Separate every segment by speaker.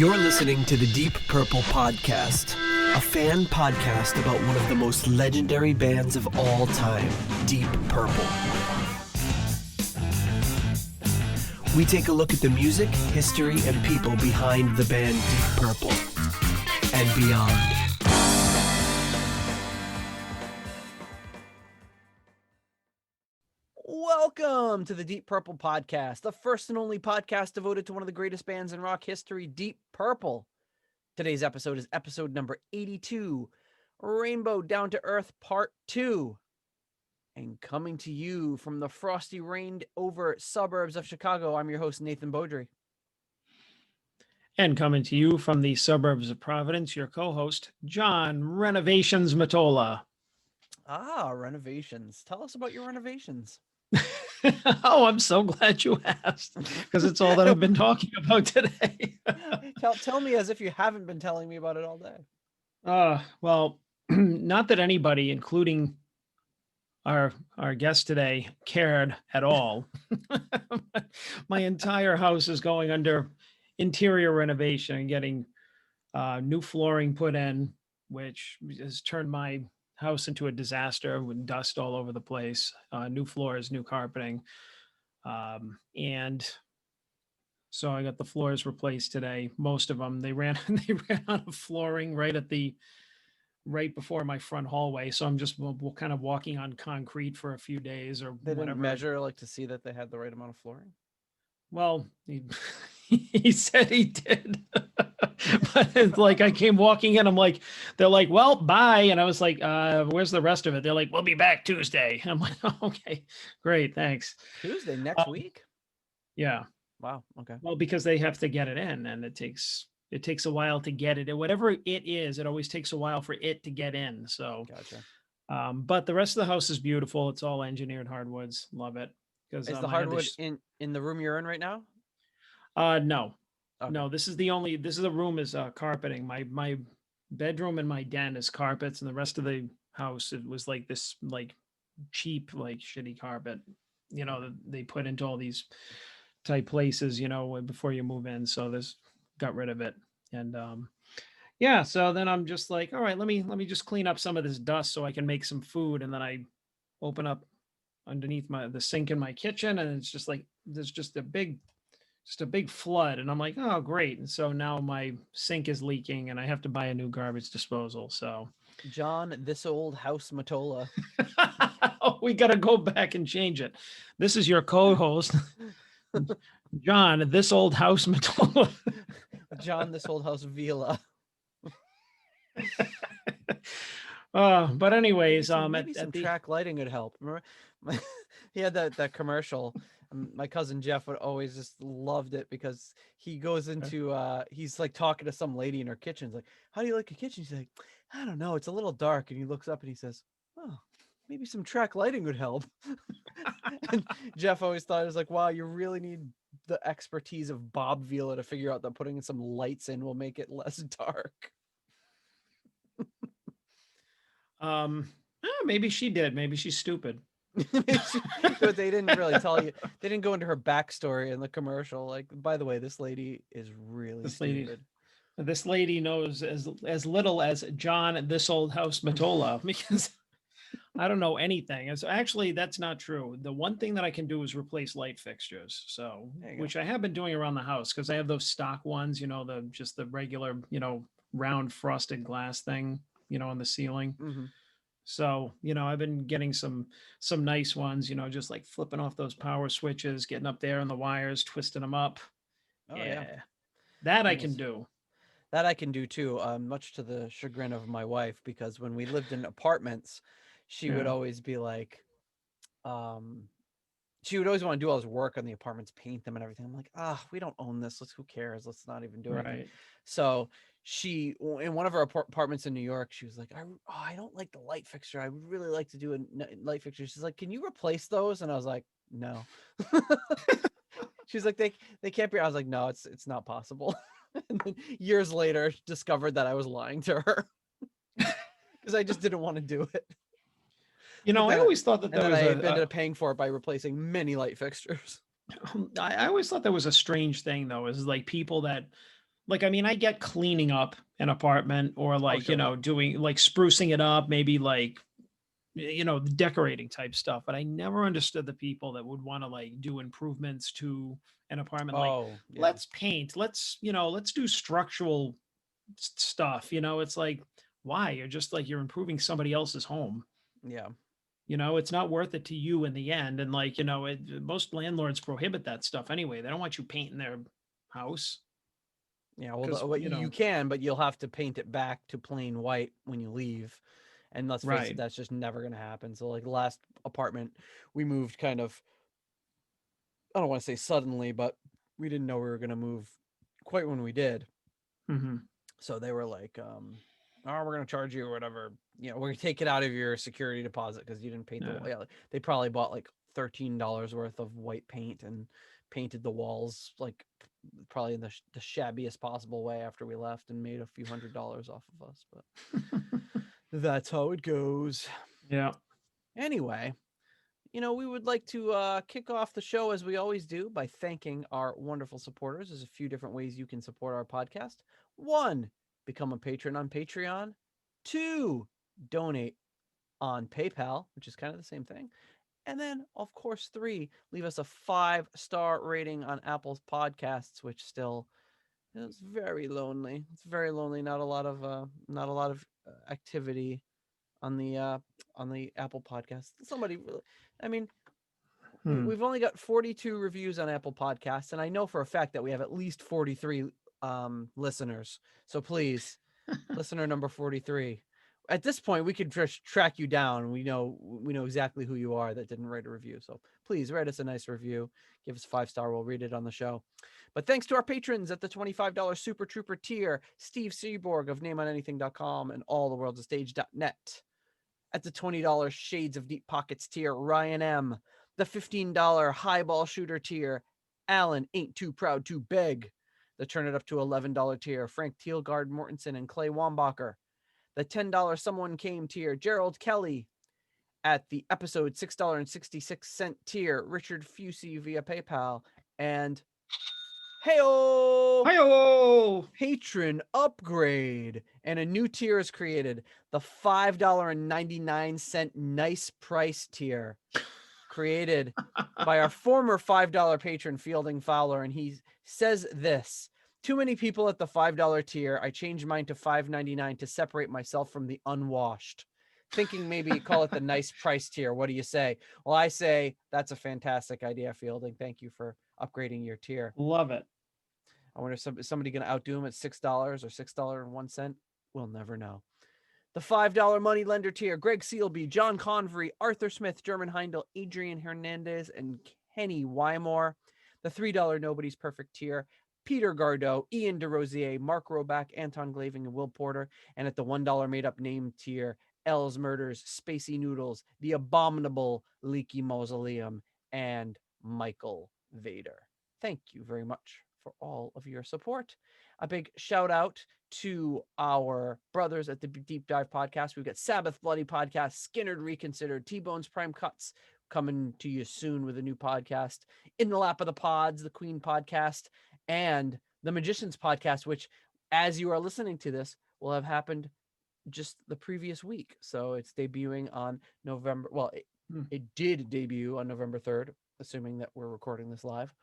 Speaker 1: You're listening to the Deep Purple Podcast, a fan podcast about one of the most legendary bands of all time, Deep Purple. We take a look at the music, history, and people behind the band Deep Purple and beyond. Welcome to the Deep Purple Podcast, the first and only podcast devoted to one of the greatest bands in rock history, Deep Purple. Today's episode is episode number 82, Rainbow Down to Earth Part 2. And coming to you from the frosty, rained-over suburbs of Chicago, I'm your host, Nathan Beaudry.
Speaker 2: And coming to you from the suburbs of Providence, your co-host, John Renovations Matola.
Speaker 1: Ah, renovations. Tell us about your renovations.
Speaker 2: Oh, I'm so glad you asked, because it's all that I've been talking about today.
Speaker 1: Tell me as if you haven't been telling me about it all day.
Speaker 2: Well, not that anybody, including our guest today, cared at all. My entire house is going under interior renovation and getting new flooring put in, which has turned my house into a disaster with dust all over the place, new floors, new carpeting. And so I got the floors replaced today. Most of them, they ran out of flooring right before my front hallway. So I'm just kind of walking on concrete for a few days or
Speaker 1: They
Speaker 2: whatever.
Speaker 1: didn't measure to see that they had the right amount of flooring?
Speaker 2: Well, he said he did. But it's like I came walking in, they're like, well, bye. And I was like, where's the rest of it? They're like, we'll be back Tuesday. I'm like, oh, okay, great, thanks.
Speaker 1: Tuesday next week?
Speaker 2: Yeah.
Speaker 1: Wow. Okay.
Speaker 2: Well, because they have to get it in, and it takes a while to get it. Whatever it is, it always takes a while for it to get in. So
Speaker 1: gotcha.
Speaker 2: But the rest of the house is beautiful. It's all engineered hardwoods. Love it.
Speaker 1: Is the hardwood in the room you're in right now?
Speaker 2: No.
Speaker 1: Okay.
Speaker 2: No, this is the room is carpeting. My bedroom and my den is carpets, and the rest of the house, it was like this cheap, shitty carpet, that they put into all these type places, before you move in. So this got rid of it. And yeah, so then I'm just like, all right, let me just clean up some of this dust so I can make some food. And then I open up underneath the sink in my kitchen, and it's just like there's just a big flood, and I'm like, oh great. And so now my sink is leaking and I have to buy a new garbage disposal. So
Speaker 1: John, this old house Matola.
Speaker 2: We got to go back and change it. This is your co-host, John, this old house Matola.
Speaker 1: John, this old house Vila.
Speaker 2: But anyways,
Speaker 1: maybe some track lighting would help. Remember, he had that commercial. My cousin Jeff would always just loved it because he goes into he's like talking to some lady in her kitchen. He's like, how do you like your kitchen? She's like, I don't know, it's a little dark. And he looks up and he says, oh, maybe some track lighting would help. And Jeff always thought, it was like, wow, you really need the expertise of Bob Vila to figure out that putting in some lights in will make it less dark.
Speaker 2: Maybe she did. Maybe she's stupid.
Speaker 1: But they didn't really tell you. They didn't go into her backstory in the commercial. Like, by the way, this lady is really stupid.
Speaker 2: This lady knows as little as John, this old house Matola, because I don't know anything. So actually, that's not true. The one thing that I can do is replace light fixtures. So, which I have been doing around the house, because I have those stock ones, the regular, round frosted glass thing, on the ceiling.
Speaker 1: Mm-hmm.
Speaker 2: So, I've been getting some nice ones, just like flipping off those power switches, getting up there on the wires, twisting them up.
Speaker 1: Oh, yeah.
Speaker 2: That I can do.
Speaker 1: That I can do too, much to the chagrin of my wife, because when we lived in apartments, she would always be like, she would always want to do all this work on the apartments, paint them and everything. I'm like, we don't own this. Who cares? Let's not even do it. Right. So she, in one of her apartments in New York, she was like, I don't like the light fixture. I would really like to do a light fixture. She's like, can you replace those? And I was like, no. She's like, they can't be. I was like, no, it's not possible. And then years later, discovered that I was lying to her because I just didn't want to do it.
Speaker 2: I always thought that
Speaker 1: I ended up paying for it by replacing many light fixtures.
Speaker 2: I always thought that was a strange thing, though, is like people that like, I mean, I get cleaning up an apartment or
Speaker 1: Oh,
Speaker 2: like,
Speaker 1: sure.
Speaker 2: doing like sprucing it up, maybe like, the decorating type stuff. But I never understood the people that would want to like do improvements to an apartment. Like,
Speaker 1: Oh, yeah.
Speaker 2: let's paint, let's do structural stuff. It's like, why? You're just like, you're improving somebody else's home.
Speaker 1: Yeah.
Speaker 2: It's not worth it to you in the end. And like, most landlords prohibit that stuff anyway. They don't want you painting their house
Speaker 1: Yeah, well,
Speaker 2: because,
Speaker 1: what you can, but you'll have to paint it back to plain white when you leave. And let's face it,
Speaker 2: right.
Speaker 1: that's just never going to happen. So, like, the last apartment we moved kind of, I don't want to say suddenly, but we didn't know we were going to move quite when we did.
Speaker 2: Hmm.
Speaker 1: So they were like, oh, we're going to charge you or whatever. We're going to take it out of your security deposit because you didn't paint the wall.
Speaker 2: Yeah.
Speaker 1: Yeah, they probably bought like $13 worth of white paint and painted the walls like probably in the shabbiest possible way after we left and made a few $100s off of us. But that's how it goes.
Speaker 2: Yeah.
Speaker 1: Anyway, we would like to kick off the show as we always do by thanking our wonderful supporters. There's a few different ways you can support our podcast. 1, become a patron on Patreon. 2, donate on PayPal, which is kind of the same thing. And then, of course, 3, leave us a 5-star rating on Apple's podcasts, which still is very lonely. It's very lonely. Not a lot of activity on the Apple podcast. Somebody, I mean, we've only got 42 reviews on Apple Podcasts, and I know for a fact that we have at least 43 listeners. So please, listener number 43. At this point, we could just track you down. We know exactly who you are that didn't write a review. So please write us a nice review. Give us a 5-star. We'll read it on the show. But thanks to our patrons at the $25 Super Trooper tier, Steve Seaborg of NameOnAnything.com and AllTheWorld'sAStage.net. At the $20 Shades of Deep Pockets tier, Ryan M. The $15 Highball Shooter tier, Alan Ain't Too Proud to Beg. The Turn It Up to $11 tier, Frank Thielgard Mortensen and Clay Wambacher. The $10 Someone Came tier, Gerald Kelly. At the episode $6.66 tier, Richard Fusey via PayPal. And Heyo!
Speaker 2: Hi-oh!
Speaker 1: Patron upgrade, and a new tier is created, the $5.99 nice price tier, created by our former $5 patron Fielding Fowler, and he says this: too many people at the $5 tier. I changed mine to $5.99 to separate myself from the unwashed, thinking maybe call it the nice price tier. What do you say? Well, I say that's a fantastic idea, Fielding. Thank you for upgrading your tier.
Speaker 2: Love it.
Speaker 1: I wonder if somebody going to outdo him at $6 or $6.01. We'll never know. The $5 money lender tier, Greg Sealby, John Convery, Arthur Smith, German Heindel, Adrian Hernandez, and Kenny Wymore. The $3 Nobody's Perfect tier, Peter Gardeau, Ian DeRosier, Mark Roback, Anton Glaving, and Will Porter. And at the $1 made up name tier, L's Murders, Spacey Noodles, The Abominable Leaky Mausoleum, and Michael Vader. Thank you very much for all of your support. A big shout out to our brothers at the Deep Dive Podcast. We've got Sabbath Bloody Podcast, Skinnerd Reconsidered, T-Bones Prime Cuts coming to you soon with a new podcast. In the Lap of the Pods, the Queen Podcast, and the Magicians Podcast, which, as you are listening to this, will have happened just the previous week. So it's debuting on November. Well, it did debut on November 3rd, assuming that we're recording this live.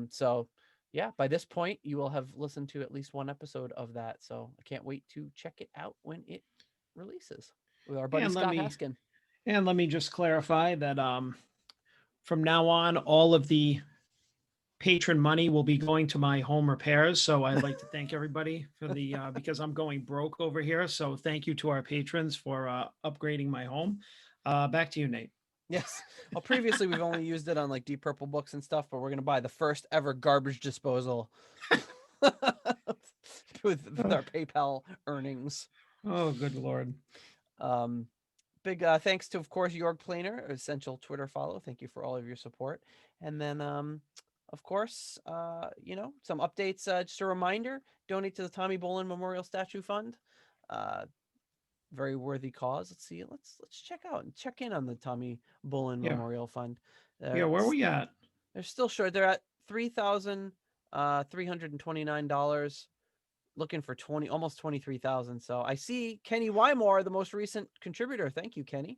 Speaker 1: So yeah, by this point, you will have listened to at least one episode of that. So I can't wait to check it out when it releases with our buddy Scott Haskin.
Speaker 2: And let me just clarify that from now on, all of the patron money will be going to my home repairs. So I'd like to thank everybody for the because I'm going broke over here. So thank you to our patrons for upgrading my home. Back to you, Nate.
Speaker 1: Yes. Well, previously we've only used it on like Deep Purple books and stuff, but we're gonna buy the first ever garbage disposal with our PayPal earnings.
Speaker 2: Oh, good Lord.
Speaker 1: Big thanks to, of course, Jorg Planer, essential Twitter follow. Thank you for all of your support. And then, of course, some updates. Just a reminder: donate to the Tommy Bolin Memorial Statue Fund. Very worthy cause. Let's see. Let's check in on the Tommy Bolin Memorial Fund.
Speaker 2: Where are we at?
Speaker 1: They're still short. They're at $3,329. looking for almost 23,000. So I see Kenny Wymore, the most recent contributor. Thank you, Kenny.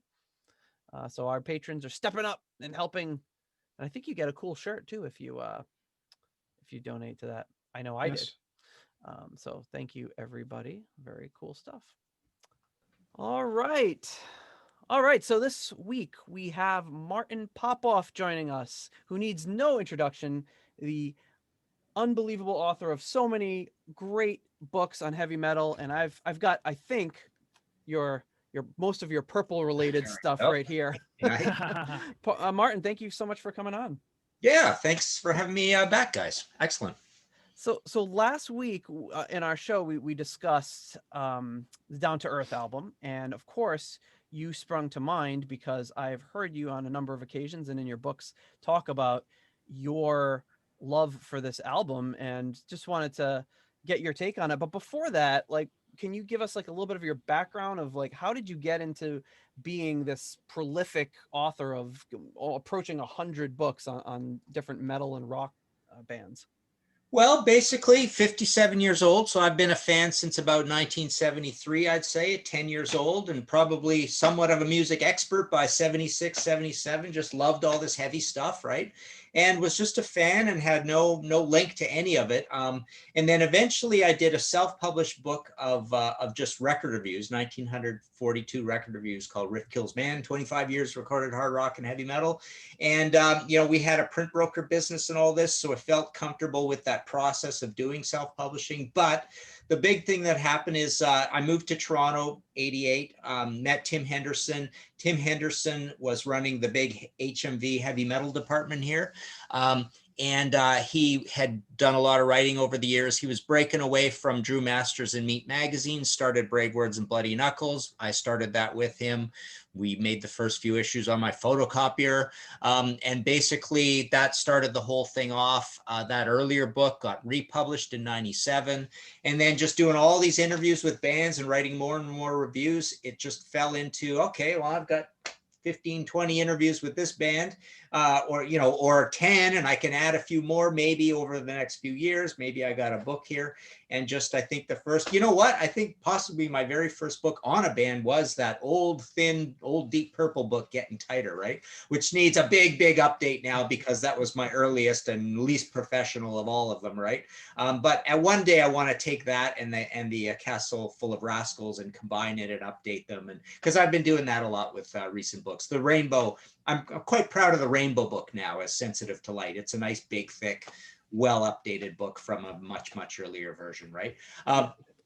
Speaker 1: So our patrons are stepping up and helping, and I think you get a cool shirt too if you donate to that. I know I did. So thank you, everybody. Very cool stuff. All right. All right. So this week we have Martin Popoff joining us, who needs no introduction. The unbelievable author of so many great books on heavy metal, and I've got, I think, your most of your purple related stuff right here. Martin, thank you so much for coming on.
Speaker 3: Yeah, thanks for having me back, guys. Excellent.
Speaker 1: So last week in our show we discussed the Down to Earth album, and of course you sprung to mind because I've heard you on a number of occasions and in your books talk about your love for this album, and just wanted to get your take on it. But before that, like, can you give us like a little bit of your background of like how did you get into being this prolific author of approaching 100 books on different metal and rock bands?
Speaker 3: Well, basically 57 years old. So I've been a fan since about 1973, I'd say, 10 years old, and probably somewhat of a music expert by 76, 77. Just loved all this heavy stuff, right? And was just a fan and had no link to any of it. And then eventually I did a self-published book of just record reviews, 1942 record reviews called Riff Kills Man, 25 years recorded hard rock and heavy metal. And, we had a print broker business and all this, so I felt comfortable with that process of doing self-publishing. But the big thing that happened is I moved to Toronto, 88, met Tim Henderson. Tim Henderson was running the big HMV heavy metal department here. And he had done a lot of writing over the years. He was breaking away from Drew Masters and Meat Magazine, started Brave Words and Bloody Knuckles. I started that with him. We made the first few issues on my photocopier. And basically that started the whole thing off. That earlier book got republished in 97. And then just doing all these interviews with bands and writing more and more reviews, it just fell into, okay, well, I've got 15, 20 interviews with this band, or 10, and I can add a few more maybe over the next few years. Maybe I got a book here. And just, I think the first, I think possibly my very first book on a band was that old, thin, old Deep Purple book, Getting Tighter, right? Which needs a big, big update now because that was my earliest and least professional of all of them, right? But at one day I want to take that and the Castle Full of Rascals and combine it and update them. And because I've been doing that a lot with recent books. The Rainbow, I'm quite proud of the Rainbow book now as Sensitive to Light. It's a nice, big, thick, well updated book from a much, much earlier version, right?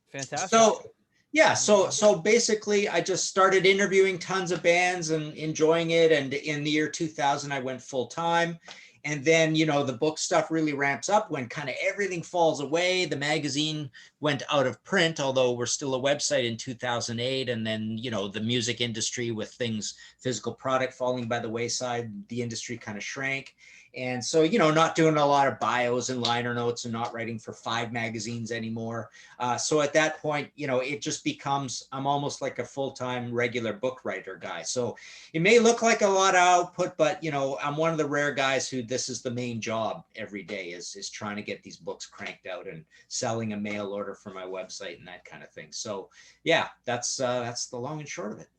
Speaker 1: Fantastic.
Speaker 3: So basically I just started interviewing tons of bands and enjoying it. And in the year 2000, I went full time. And then, the book stuff really ramps up when kind of everything falls away. The magazine went out of print, although we're still a website in 2008. And then, the music industry with things, physical product falling by the wayside, the industry kind of shrank. And so, not doing a lot of bios and liner notes and not writing for 5 magazines anymore. So at that point, it just becomes, I'm almost like a full-time regular book writer guy. So it may look like a lot of output, but, I'm one of the rare guys who this is the main job every day is trying to get these books cranked out and selling a mail order for my website and that kind of thing. So yeah, that's the long and short of it.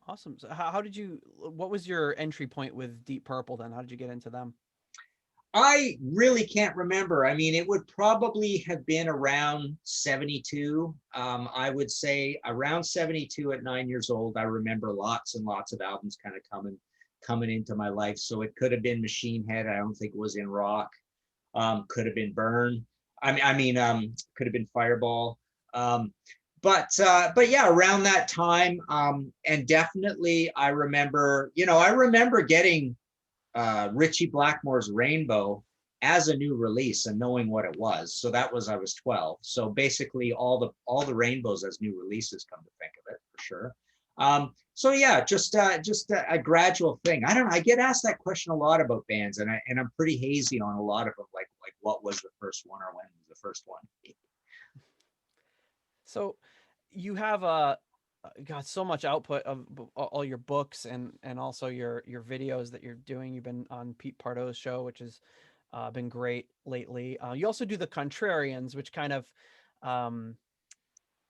Speaker 1: Awesome. So what was your entry point with Deep Purple then? How did you get into them?
Speaker 3: I really can't remember. I mean, it would probably have been around 72. I would say around 72 at 9 years old. I remember lots and lots of albums kind of coming into my life. So it could have been Machine Head. I don't think it was in rock. Could have been Burn. Could have been Fireball. But yeah, around that time, and definitely I remember getting Ritchie Blackmore's Rainbow as a new release and knowing what it was. So I was 12. So basically all the Rainbows as new releases, come to think of it, for sure. So yeah, just a gradual thing. I don't know. I get asked that question a lot about bands, and I'm pretty hazy on a lot of them, like what was the first one or when was the first one.
Speaker 1: So you have got so much output of all your books and also your videos that you're doing. You've been on Pete Pardo's show, which has been great lately. You also do the Contrarians, which kind of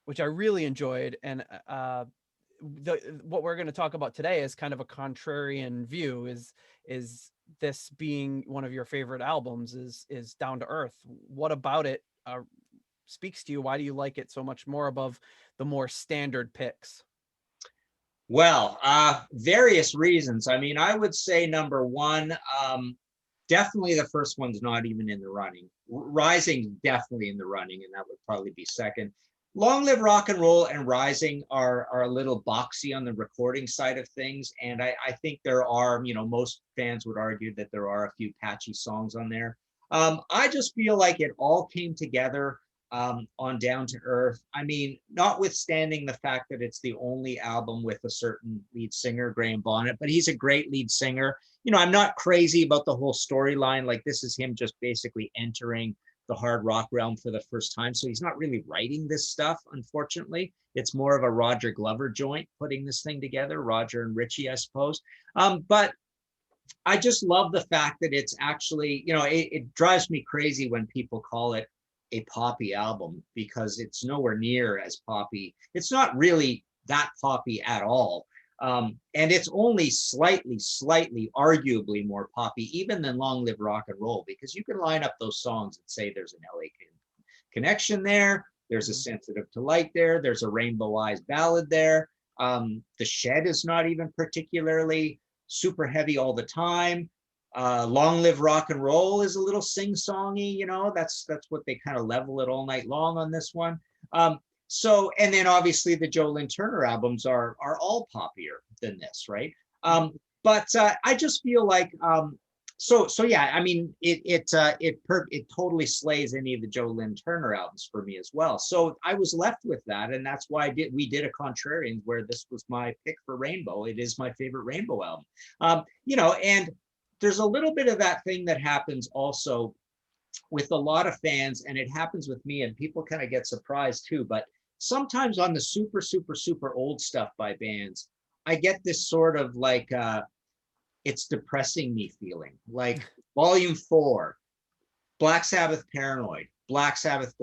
Speaker 1: which I really enjoyed. And what we're going to talk about today is kind of a contrarian view. Is this being one of your favorite albums? Is Down to Earth? What about it speaks to you? Why do you like it so much more above the more standard picks?
Speaker 3: Well, various reasons. I mean, I would say number one, definitely the first one's not even in the running. Rising definitely in the running, and that would probably be second. Long Live Rock and Roll and Rising are a little boxy on the recording side of things, and I think there are, most fans would argue that there are a few patchy songs on there. I just feel like it all came together on Down to Earth. I mean, notwithstanding the fact that it's the only album with a certain lead singer, Graham Bonnet, but he's a great lead singer. I'm not crazy about the whole storyline. Like, this is him just basically entering the hard rock realm for the first time. So he's not really writing this stuff, unfortunately. It's more of a Roger Glover joint putting this thing together, Roger and Ritchie, I suppose. But I just love the fact that it's actually, it drives me crazy when people call it a poppy album, because it's nowhere near as poppy. It's not really that poppy at all. And it's only slightly, arguably more poppy even than Long Live Rock and Roll, because you can line up those songs and say there's an LA connection there. There's a Sensitive to Light there. There's a Rainbow Eyes ballad there. The Shed is not even particularly super heavy all the time. Long Live Rock and Roll is a little sing-songy, that's what they kind of level it all night long on this one. So, and then obviously the Joe Lynn Turner albums are all poppier than this, right? But I just feel like, so yeah, I mean, it totally slays any of the Joe Lynn Turner albums for me as well. So I was left with that, and that's why we did a Contrarians, where this was my pick for Rainbow. It is my favorite Rainbow album. And there's a little bit of that thing that happens also with a lot of fans, and it happens with me, and people kind of get surprised too. But sometimes on the super, super, super old stuff by bands, I get this sort of like, it's depressing me feeling. Like Volume 4, Black Sabbath Paranoid, Black Sabbath,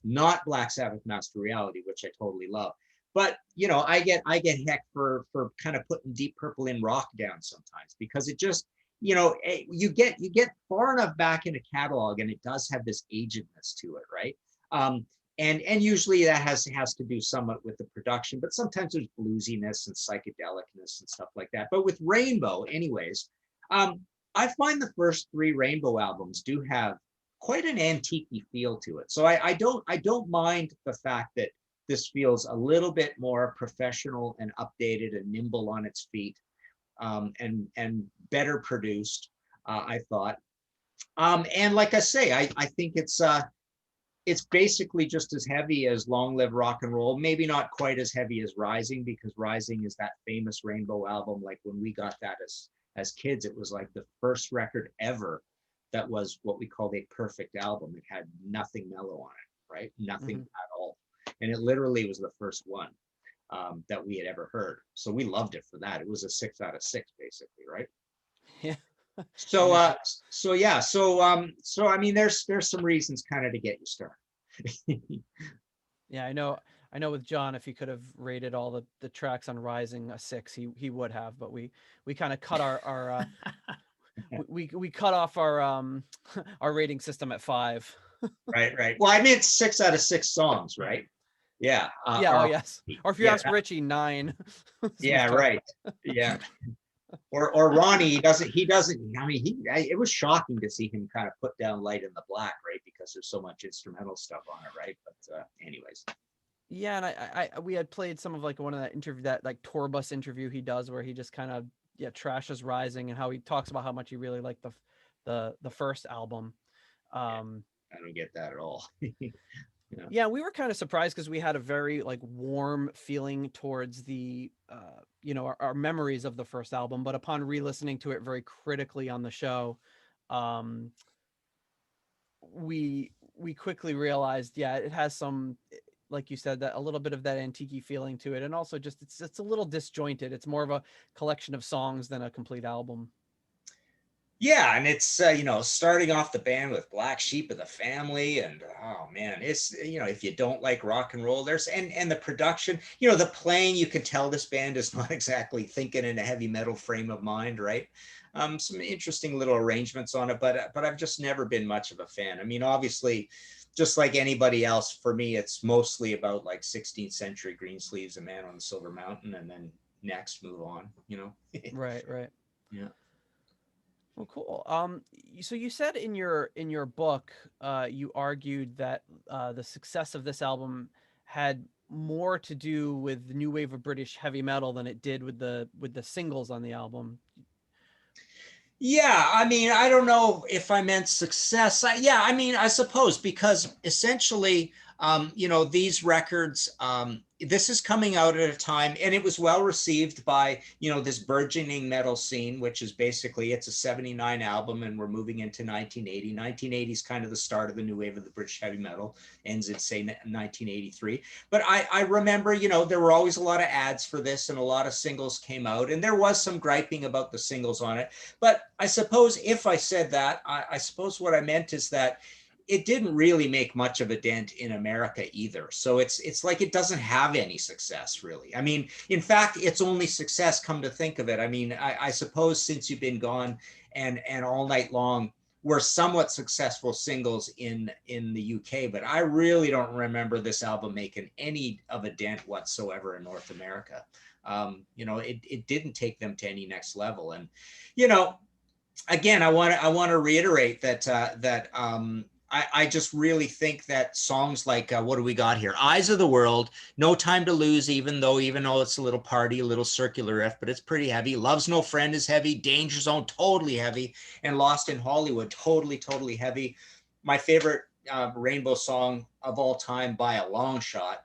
Speaker 3: not Black Sabbath Master Reality, which I totally love. But I get heck for kind of putting Deep Purple in Rock down sometimes, because it just, you get far enough back in a catalog, and it does have this agedness to it, right? And usually that has to do somewhat with the production, but sometimes there's bluesiness and psychedelicness and stuff like that. But with Rainbow, anyways, I find the first 3 Rainbow albums do have quite an antique-y feel to it. So I don't mind the fact that this feels a little bit more professional and updated and nimble on its feet, and better produced, I thought. And like I say, I think it's basically just as heavy as Long Live Rock and Roll. Maybe not quite as heavy as Rising, because Rising is that famous Rainbow album. Like, when we got that as kids, it was like the first record ever that was what we called a perfect album. It had nothing mellow on it, right? Nothing at all. And it literally was the first one that we had ever heard. So we loved it for that. It was a 6 out of 6, basically, right?
Speaker 1: Yeah.
Speaker 3: So I mean, there's some reasons kind of to get you started.
Speaker 1: Yeah, I know with John, if he could have rated all the tracks on Rising a 6, he would have, but we kind of cut our we cut off our our rating system at 5.
Speaker 3: Right. Well, I meant 6 out of 6 songs, right? Yeah.
Speaker 1: Yeah. Yes. Or if you ask Richie, 9.
Speaker 3: Yeah. Right. Yeah. Or Ronnie, he doesn't. I mean, it was shocking to see him kind of put down Light in the Black, right? Because there's so much instrumental stuff on it, right? But anyways.
Speaker 1: Yeah, and we had played some of like one of that like tour bus interview he does, where he just kind of trashes Rising, and how he talks about how much he really liked the first album.
Speaker 3: I don't get that at all.
Speaker 1: Yeah, we were kind of surprised, because we had a very like warm feeling towards the our memories of the first album, but upon re-listening to it very critically on the show, we quickly realized, it has some, like you said, that a little bit of that antique feeling to it, and also just it's a little disjointed. It's more of a collection of songs than a complete album.
Speaker 3: Yeah, and it's starting off the band with Black Sheep of the Family, and oh man, it's if you don't like rock and roll, there's and the production, the playing, you can tell this band is not exactly thinking in a heavy metal frame of mind, right? Some interesting little arrangements on it, but I've just never been much of a fan. I mean, obviously, just like anybody else, for me, it's mostly about like 16th century Greensleeves, A Man on the Silver Mountain, and then next move on,
Speaker 1: Right, right.
Speaker 3: Yeah.
Speaker 1: Well, cool. So you said in your book, you argued that the success of this album had more to do with the new wave of British heavy metal than it did with the singles on the album.
Speaker 3: Yeah, I mean, I don't know if I meant success. Yeah, I mean, I suppose because essentially, these records, this is coming out at a time, and it was well received by, this burgeoning metal scene, which is basically, it's a 79 album, and we're moving into 1980. 1980 is kind of the start of the new wave of the British heavy metal, ends at, say, 1983. But I remember, there were always a lot of ads for this, and a lot of singles came out, and there was some griping about the singles on it. But I suppose if I said that, I suppose what I meant is that it didn't really make much of a dent in America either. So it's like it doesn't have any success really. I mean, in fact, it's only success, come to think of it. I mean, I suppose Since You've Been Gone and All Night Long were somewhat successful singles in the UK, but I really don't remember this album making any of a dent whatsoever in North America. It didn't take them to any next level. And, again, I want to reiterate that I just really think that songs like what do we got here? Eyes of the World, No Time to Lose, even though it's a little party, a little circular riff, but it's pretty heavy. Love's No Friend is heavy. Danger Zone, totally heavy. And Lost in Hollywood, totally heavy. My favorite Rainbow song of all time by a long shot.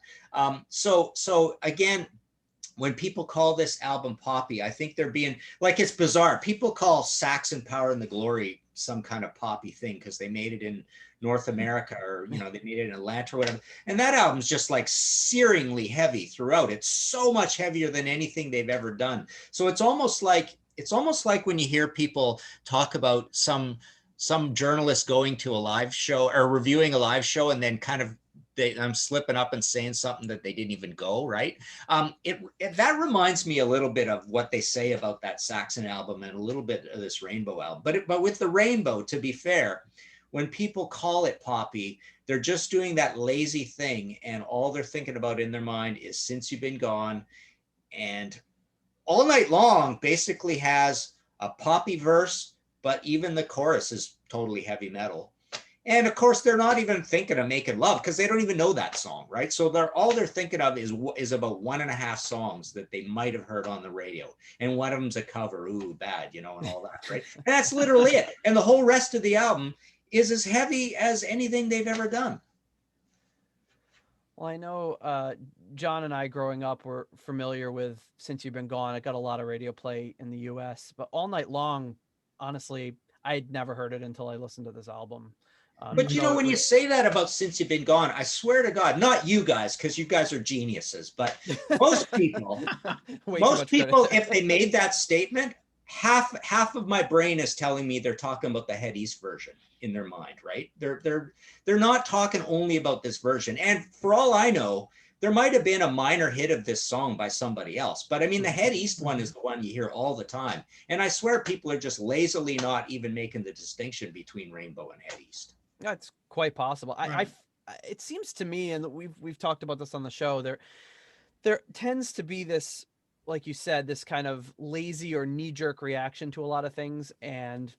Speaker 3: So again, when people call this album poppy, I think they're being like, it's bizarre. People call Saxon Power and the Glory some kind of poppy thing because they made it in North America, or they made it in Atlanta or whatever. And that album's just like searingly heavy throughout. It's so much heavier than anything they've ever done. So it's almost like when you hear people talk about some journalist going to a live show or reviewing a live show and then kind of I'm slipping up and saying something that they didn't even go, right? That reminds me a little bit of what they say about that Saxon album and a little bit of this Rainbow album. But with the Rainbow, to be fair, when people call it poppy, they're just doing that lazy thing, and all they're thinking about in their mind is Since You've Been Gone. And All Night Long basically has a poppy verse, but even the chorus is totally heavy metal. And of course, they're not even thinking of making love because they don't even know that song, right? So all they're thinking of is about 1.5 songs that they might have heard on the radio, and one of them's a cover, ooh, bad, and all that, right? And that's literally it. And the whole rest of the album is as heavy as anything they've ever done.
Speaker 1: Well, I know John and I growing up were familiar with Since You've Been Gone. It got a lot of radio play in the US, but All Night Long, honestly, I'd never heard it until I listened to this album.
Speaker 3: But when you say that about Since You've Been Gone, I swear to God, not you guys, because you guys are geniuses, but most people, if they made that statement, half of my brain is telling me they're talking about the Head East version in their mind, right? They're not talking only about this version. And for all I know, there might have been a minor hit of this song by somebody else. But I mean, the Head East one is the one you hear all the time. And I swear people are just lazily not even making the distinction between Rainbow and Head East.
Speaker 1: That's quite possible.
Speaker 2: Right.
Speaker 1: It seems to me, and we've talked about this on the show, there tends to be this, like you said, this kind of lazy or knee-jerk reaction to a lot of things, and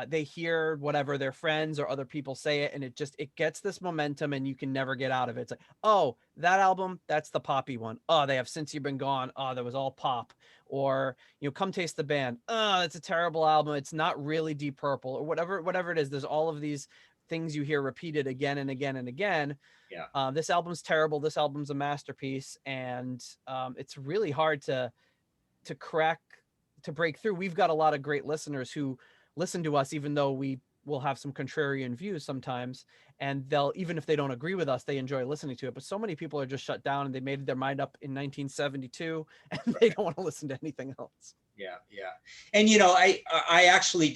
Speaker 1: they hear whatever their friends or other people say it, and it gets this momentum, and you can never get out of it. It's like, oh, that album, that's the poppy one. Oh, they have Since You've Been Gone. Oh, that was all pop. Or Come Taste the Band. Oh, it's a terrible album. It's not really Deep Purple, or whatever it is. There's all of these things you hear repeated again and again and again.
Speaker 3: Yeah.
Speaker 1: This album's terrible. This album's a masterpiece, and it's really hard to break through. We've got a lot of great listeners who listen to us, even though we will have some contrarian views sometimes, and they'll, even if they don't agree with us, they enjoy listening to it. But so many people are just shut down, and they made their mind up in 1972, and they don't want to listen to anything else.
Speaker 3: Yeah, yeah. And I actually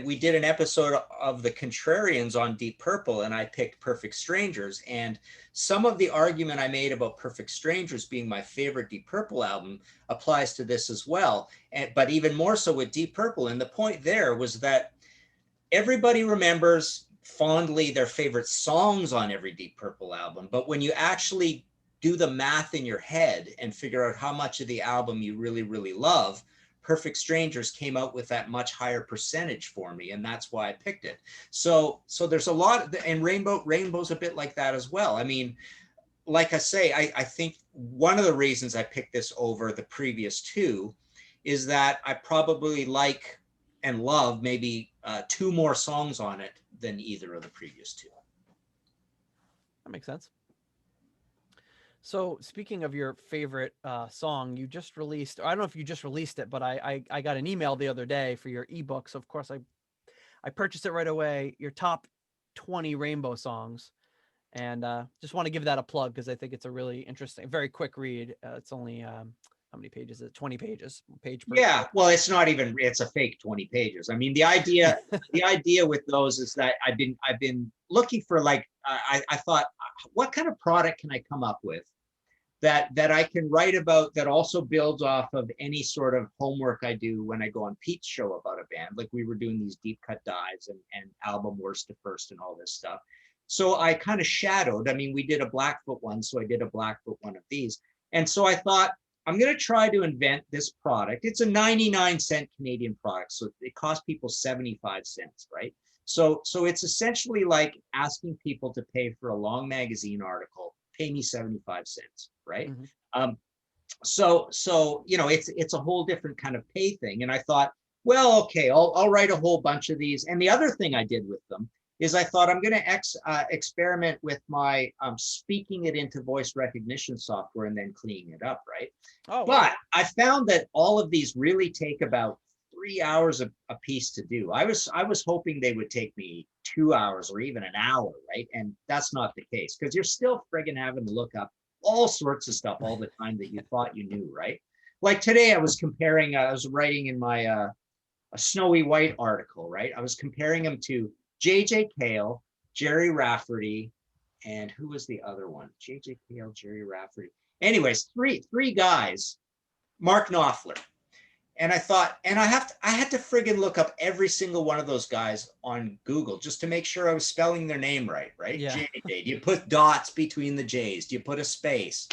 Speaker 3: we did an episode of the Contrarians on Deep Purple, and I picked Perfect Strangers. And some of the argument I made about Perfect Strangers being my favorite Deep Purple album applies to this as well. But even more so with Deep Purple. And the point there was that everybody remembers fondly their favorite songs on every Deep Purple album, but when you actually do the math in your head and figure out how much of the album you really, really love, Perfect Strangers came out with that much higher percentage for me, and that's why I picked it. So there's a lot, and Rainbow's a bit like that as well. I mean, like I say, I think one of the reasons I picked this over the previous two is that I probably like and love maybe two more songs on it than either of the previous two.
Speaker 1: That makes sense. So speaking of your favorite song, you just released, I don't know if you just released it, but I got an email the other day for your ebook. So of course I purchased it right away, your top 20 Rainbow songs. And just want to give that a plug because I think it's a really interesting, very quick read. It's only, how many pages is it? 20 pages. Page per
Speaker 3: Yeah, well, it's not even, it's a fake 20 pages. I mean, the idea with those is that I've been looking for, like, I thought, what kind of product can I come up with that I can write about that also builds off of any sort of homework I do when I go on Pete's show about a band. Like we were doing these deep cut dives and album worst to first and all this stuff. So I kind of shadowed. I mean, we did a Blackfoot one, so I did a Blackfoot one of these. And so I thought, I'm going to try to invent this product. It's a 99-cent Canadian product, so it costs people 75 cents, right? So it's essentially like asking people to pay for a long magazine article, pay me 75 cents, right? Mm-hmm. So it's a whole different kind of pay thing. And I thought, well, okay, I'll write a whole bunch of these. And the other thing I did with them is I thought I'm going to experiment with my speaking it into voice recognition software and then cleaning it up, right? Oh, but wow. I found that all of these really take about 3 hours a piece to do. I was hoping they would take me 2 hours or even an hour, right? And that's not the case because you're still friggin' having to look up all sorts of stuff all the time that you thought you knew, right? Like today I was comparing, I was writing in my a Snowy White article, right? I was comparing them to J.J. Cale, Jerry Rafferty, and who was the other one? J.J. Cale, Jerry Rafferty. Anyways, three guys, Mark Knopfler. And I thought, and I had to friggin' look up every single one of those guys on Google just to make sure I was spelling their name right? Yeah. JJ. Do you put dots between the J's? Do you put a space?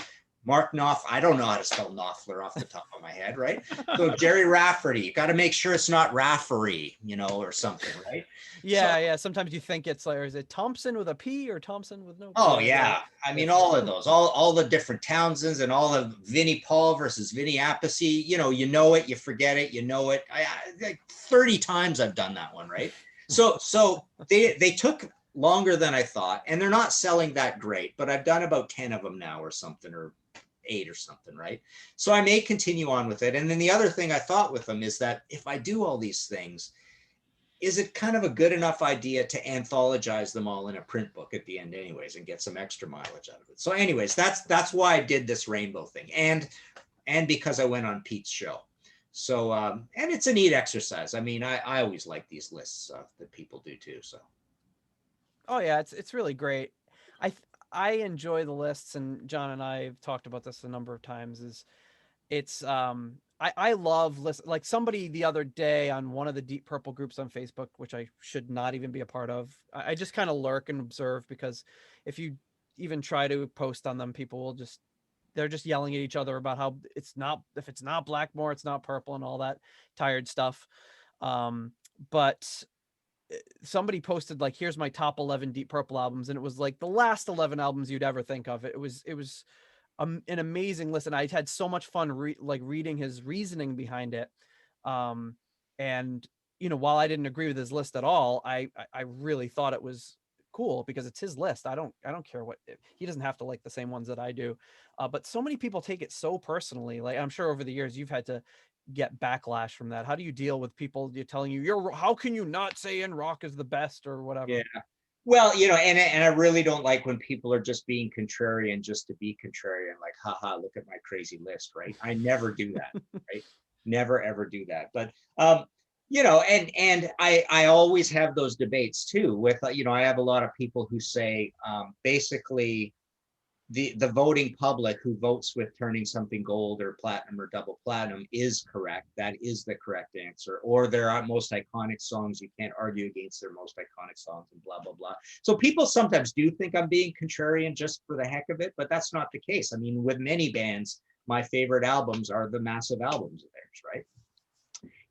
Speaker 3: Mark Knopfler, I don't know how to spell Knopfler off the top of my head, right? So Jerry Rafferty, you got to make sure it's not Rafferty, or something, right?
Speaker 1: Yeah, yeah. Sometimes you think it's like, is it Thompson with a P or Thompson with no P?
Speaker 3: Oh, yeah. I mean, all of those, all the different Townsends and all of Vinnie Paul versus Vinnie Appice, you know it, you forget it, you know it. I like 30 times I've done that one, right? So they took longer than I thought, and they're not selling that great, but I've done about 10 of them now or something, or 8 or something, right? So I may continue on with it. And then the other thing I thought with them is that if I do all these things, is it kind of a good enough idea to anthologize them all in a print book at the end anyways and get some extra mileage out of it? So anyways, that's why I did this Rainbow thing, and because I went on Pete's show. So and it's a neat exercise. I mean, I always like these lists that people do too. So
Speaker 1: oh yeah, it's really great. I enjoy the lists, and John and I have talked about this a number of times. It's I love listen, like somebody the other day on one of the Deep Purple groups on Facebook, which I should not even be a part of. I just kind of lurk and observe, because if you even try to post on them, people will they're just yelling at each other about how if it's not Blackmore, it's not Purple and all that tired stuff. But somebody posted like, here's my top 11 Deep Purple albums, and it was like the last 11 albums you'd ever think of. It was an amazing listen. I had so much fun reading his reasoning behind it. And while I didn't agree with his list at all, I really thought it was cool because it's his list. I don't care what he doesn't have to like the same ones that I do. But so many people take it so personally. Like, I'm sure over the years you've had to get backlash from that. How do you deal with people telling you how can you not say In Rock is the best or whatever?
Speaker 3: Yeah. Well, and I really don't like when people are just being contrarian just to be contrarian, like, haha, look at my crazy list, right? I never do that, right? Never ever do that. But you know, and I always have those debates too with you know, I have a lot of people who say basically the voting public who votes with turning something gold or platinum or double platinum is correct. That is the correct answer. Or their most iconic songs, you can't argue against their most iconic songs and blah, blah, blah. So people sometimes do think I'm being contrarian just for the heck of it, but that's not the case. I mean, with many bands, my favorite albums are the massive albums of theirs, right?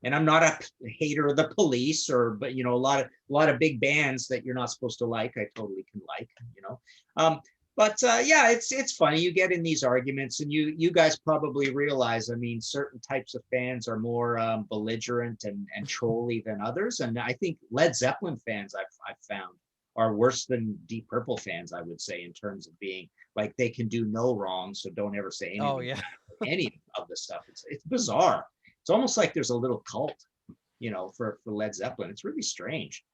Speaker 3: And I'm not a hater of the Police or, but you know, a lot of big bands that you're not supposed to like, I totally can like, you know. But yeah, it's funny. You get in these arguments, and you guys probably realize. I mean, certain types of fans are more belligerent and trolly than others. And I think Led Zeppelin fans I've found are worse than Deep Purple fans, I would say, in terms of being like they can do no wrong, so don't ever say anything.
Speaker 1: Oh yeah.
Speaker 3: Any of the stuff. It's bizarre. It's almost like there's a little cult, you know, for Led Zeppelin. It's really strange.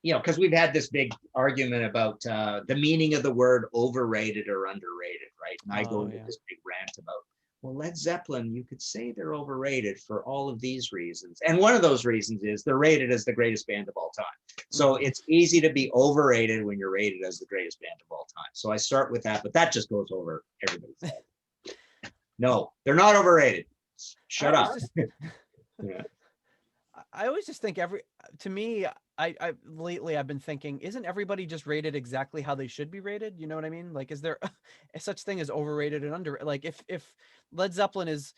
Speaker 3: You know, because we've had this big argument about the meaning of the word overrated or underrated, right? And I go into this big rant about, well, Led Zeppelin, you could say they're overrated for all of these reasons. And one of those reasons is they're rated as the greatest band of all time. So it's easy to be overrated when you're rated as the greatest band of all time. So I start with that, but that just goes over everybody's head. No, they're not overrated. Shut up. Yeah.
Speaker 1: I always just think to me, I lately I've been thinking, isn't everybody just rated exactly how they should be rated? You know what I mean? Like, is there a such thing as overrated and under? Like, if Led Zeppelin is,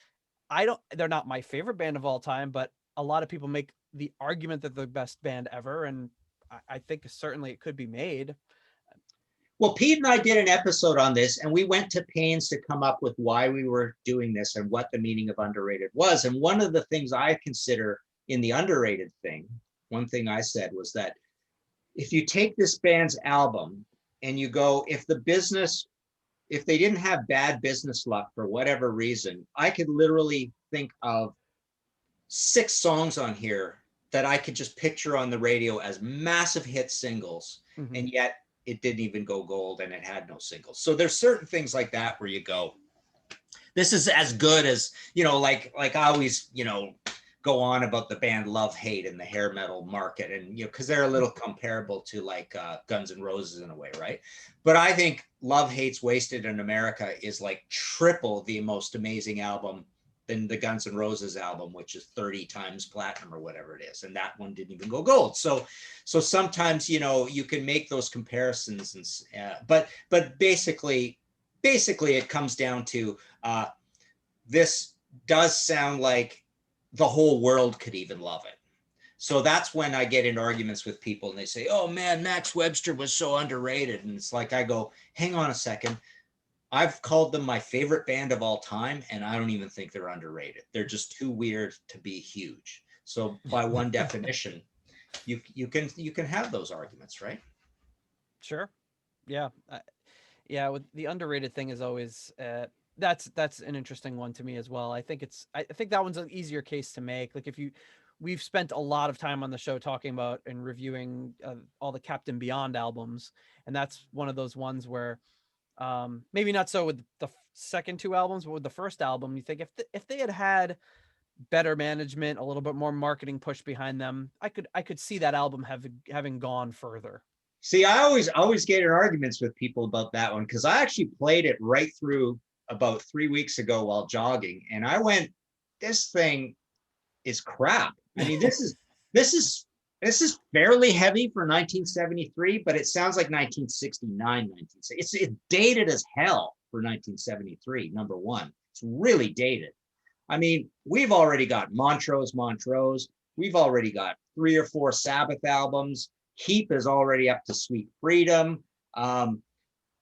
Speaker 1: they're not my favorite band of all time, but a lot of people make the argument that they're the best band ever, and I think certainly it could be made.
Speaker 3: Well, Pete and I did an episode on this, and we went to pains to come up with why we were doing this and what the meaning of underrated was. And one of the things I consider in the underrated thing, one thing I said was that if you take this band's album and you go, if they didn't have bad business luck for whatever reason, I could literally think of 6 songs on here that I could just picture on the radio as massive hit singles. Mm-hmm. And yet it didn't even go gold and it had no singles. So there's certain things like that where you go, this is as good as, you know, like I always, you know, go on about the band Love Hate in the hair metal market, and you know, because they're a little comparable to like Guns N' Roses in a way, right? But I think Love Hate's Wasted in America is like triple the most amazing album than the Guns N' Roses album, which is 30 times platinum or whatever it is, and that one didn't even go gold. So sometimes, you know, you can make those comparisons, and but basically it comes down to this does sound like the whole world could even love it. So that's when I get in arguments with people and they say, oh man, Max Webster was so underrated. And it's like, I go, hang on a second. I've called them my favorite band of all time, and I don't even think they're underrated. They're just too weird to be huge. So by one definition, you can have those arguments, right?
Speaker 1: Sure. Yeah. Yeah. With the underrated thing is always, that's an interesting one to me as well. I think that one's an easier case to make. Like we've spent a lot of time on the show talking about and reviewing all the Captain Beyond albums. And that's one of those ones where maybe not so with the second 2 albums, but with the first album, you think if they had better management, a little bit more marketing push behind them, I could see that album having gone further.
Speaker 3: See, I always get in arguments with people about that one, because I actually played it right through about 3 weeks ago while jogging, and I went, this thing is crap. I mean, this is fairly heavy for 1973, but it sounds like 1969, It's dated as hell for 1973, number one. It's really dated. I mean, we've already got Montrose. We've already got 3 or 4 Sabbath albums. Heap is already up to Sweet Freedom.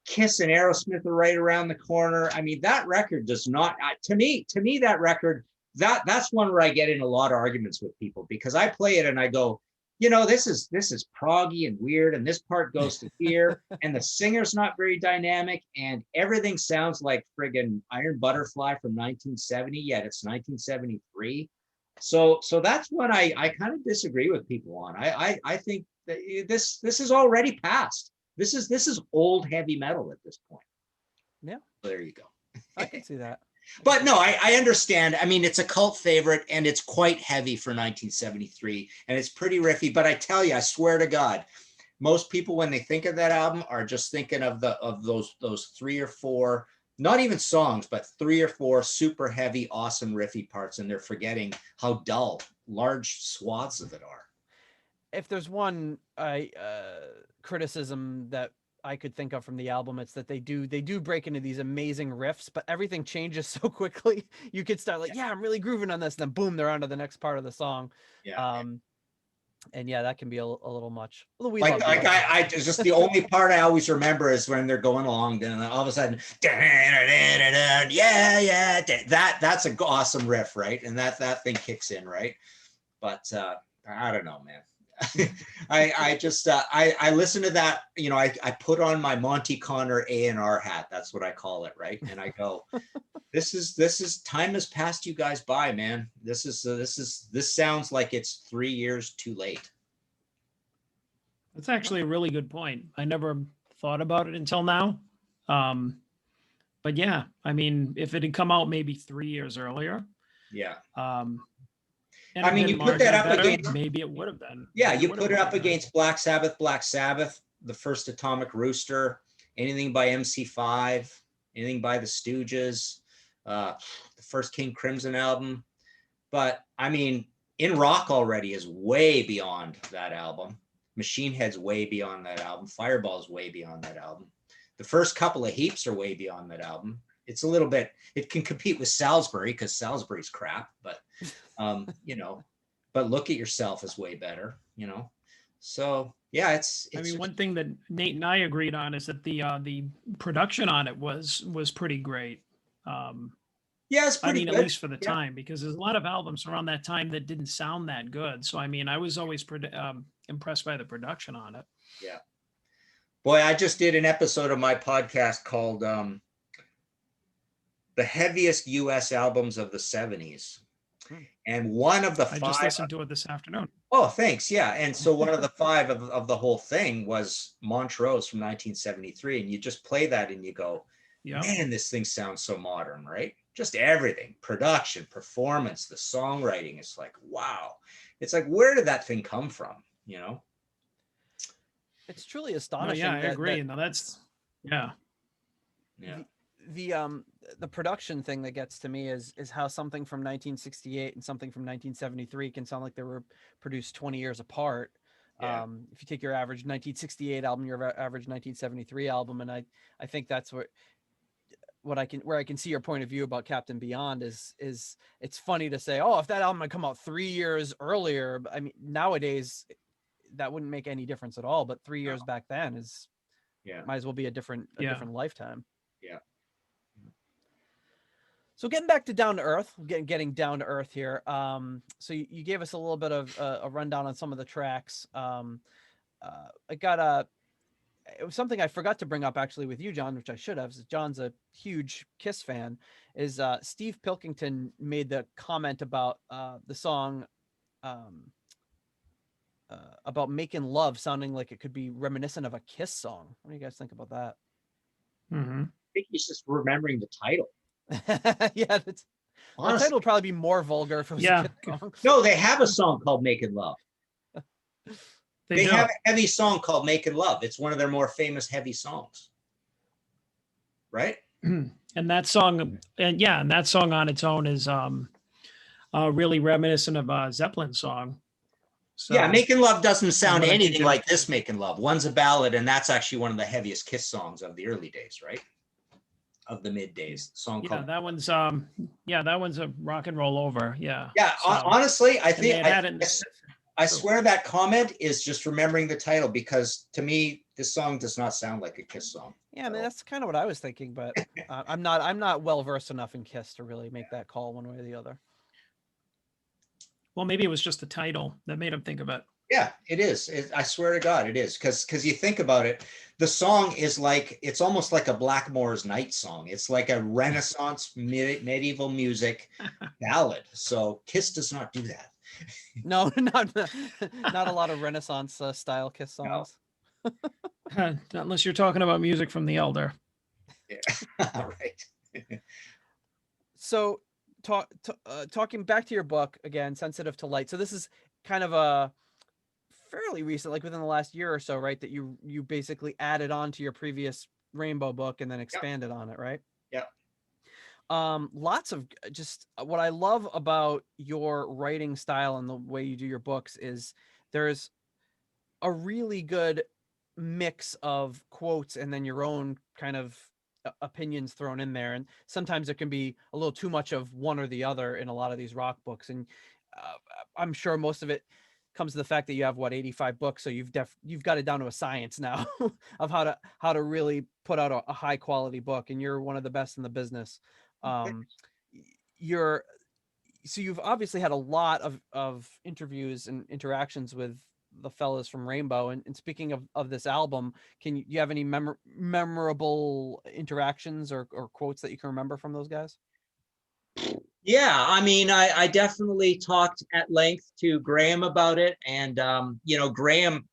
Speaker 3: Kiss and Aerosmith are right around the corner. I mean, that record does not, to me, that record, that's one where I get in a lot of arguments with people, because I play it and I go, you know, this is proggy and weird, and this part goes to here, and the singer's not very dynamic, and everything sounds like friggin' Iron Butterfly from 1970, yet it's 1973. So that's what I kind of disagree with people on. I think that this is already past. This is old heavy metal at this point.
Speaker 1: Yeah.
Speaker 3: There you go.
Speaker 1: I can see that.
Speaker 3: But no, I understand. I mean, it's a cult favorite and it's quite heavy for 1973 and it's pretty riffy. But I tell you, I swear to God, most people when they think of that album are just thinking of those 3 or 4, not even songs, but 3 or 4 super heavy, awesome riffy parts, and they're forgetting how dull large swaths of it are.
Speaker 1: If there's one criticism that I could think of from the album, it's that they do break into these amazing riffs, but everything changes so quickly. You could start like, yeah, I'm really grooving on this, and then boom, they're on to the next part of the song.
Speaker 3: Yeah.
Speaker 1: And yeah, that can be a little much. Although we
Speaker 3: Like,
Speaker 1: love it.
Speaker 3: I just the only part I always remember is when they're going along, and all of a sudden, yeah, that's an awesome riff, right? And that thing kicks in, right? But I don't know, man. I just I listen to that, you know, I put on my Monty Connor A&R hat. That's what I call it, right? And I go, this is time has passed you guys by, man. This sounds like it's 3 years too late.
Speaker 2: That's actually a really good point. I never thought about it until now. But yeah, I mean, if it had come out maybe 3 years earlier,
Speaker 3: yeah.
Speaker 2: And
Speaker 3: I mean, you put that up against,
Speaker 2: maybe it would have been.
Speaker 3: Yeah, you put it up against Black Sabbath, the first Atomic Rooster, anything by MC5, anything by the Stooges, the first King Crimson album. But I mean, In Rock already is way beyond that album. Machine Head's way beyond that album. Fireball's way beyond that album. The first couple of Heaps are way beyond that album. It's a little bit, it can compete with Salisbury because Salisbury's crap, but you know, but Look at Yourself is way better, you know? So yeah, it's
Speaker 2: I mean, one thing that Nate and I agreed on is that the production on it was pretty great.
Speaker 3: Yeah, it's pretty good.
Speaker 2: At least for the time, because there's a lot of albums around that time that didn't sound that good. So I mean, I was always impressed by the production on it.
Speaker 3: Yeah. Boy, I just did an episode of my podcast called The Heaviest US Albums of the 70s. And one of the 5.
Speaker 2: I just listened to it this afternoon.
Speaker 3: Oh, thanks. Yeah. And so one of the 5 of the whole thing was Montrose from 1973. And you just play that and you go, man, this thing sounds so modern, right? Just everything, production, performance, the songwriting. It's like, wow. It's like, where did that thing come from? You know?
Speaker 1: It's truly astonishing.
Speaker 2: I agree. No, that's, yeah.
Speaker 1: The production thing that gets to me is how something from 1968 and something from 1973 can sound like they were produced 20 years apart. If you take your average 1968 album, your average 1973 album, and I think that's where I can see your point of view about Captain Beyond is it's funny to say, oh, if that album had come out 3 years earlier, I mean, nowadays that wouldn't make any difference at all, but 3 years back then is might as well be a different lifetime.
Speaker 3: Yeah.
Speaker 1: So getting back to Down to Earth, getting down to earth here. So you gave us a little bit of a rundown on some of the tracks. It was something I forgot to bring up actually with you, John, which I should have. John's a huge Kiss fan. Is Steve Pilkington made the comment about the song about making love sounding like it could be reminiscent of a Kiss song. What do you guys think about that?
Speaker 2: Mm-hmm.
Speaker 3: I think he's just remembering the title.
Speaker 1: Yeah, the title would probably be more vulgar if it was a Kiss song.
Speaker 3: No, they have a song called Making Love. They have a heavy song called Making Love. It's one of their more famous heavy songs. Right?
Speaker 2: And that song, and that song on its own is really reminiscent of a Zeppelin song. So,
Speaker 3: yeah, Making Love doesn't sound anything like this Making Love. One's a ballad, and that's actually one of the heaviest Kiss songs of the early days, right? Of the mid days. Song called
Speaker 2: that one's that one's a rock and roll over. Yeah.
Speaker 3: Yeah, so, honestly, I think I
Speaker 2: So-
Speaker 3: swear that comment is just remembering the title, because to me, this song does not sound like a Kiss song.
Speaker 1: Yeah, I mean, that's kind of what I was thinking, but I'm not well versed enough in Kiss to really make that call one way or the other.
Speaker 2: Well, maybe it was just the title that made him think of it.
Speaker 3: Yeah, it is. I swear to God, it is. Because you think about it, the song is like, it's almost like a Blackmore's Night song. It's like a Renaissance medieval music ballad. So Kiss does not do that.
Speaker 1: No, not a lot of Renaissance style Kiss songs.
Speaker 2: No. Unless you're talking about music from the Elder.
Speaker 3: Yeah, right.
Speaker 1: So talking back to your book again, Sensitive to Light. So this is kind of a fairly recent, like within the last year or so, right? That you basically added on to your previous Rainbow book and then expanded on it, right?
Speaker 3: Yeah.
Speaker 1: Lots of just what I love about your writing style and the way you do your books is there's a really good mix of quotes and then your own kind of opinions thrown in there. And sometimes there can be a little too much of one or the other in a lot of these rock books. And I'm sure most of it comes to the fact that you have 85 books. So you've got it down to a science now of how to really put out a high quality book. And you're one of the best in the business. You're, so you've obviously had a lot of interviews and interactions with the fellas from Rainbow. And speaking of this album, you have any memorable interactions or quotes that you can remember from those guys?
Speaker 3: Yeah, I mean, I definitely talked at length to Graham about it. And, Graham,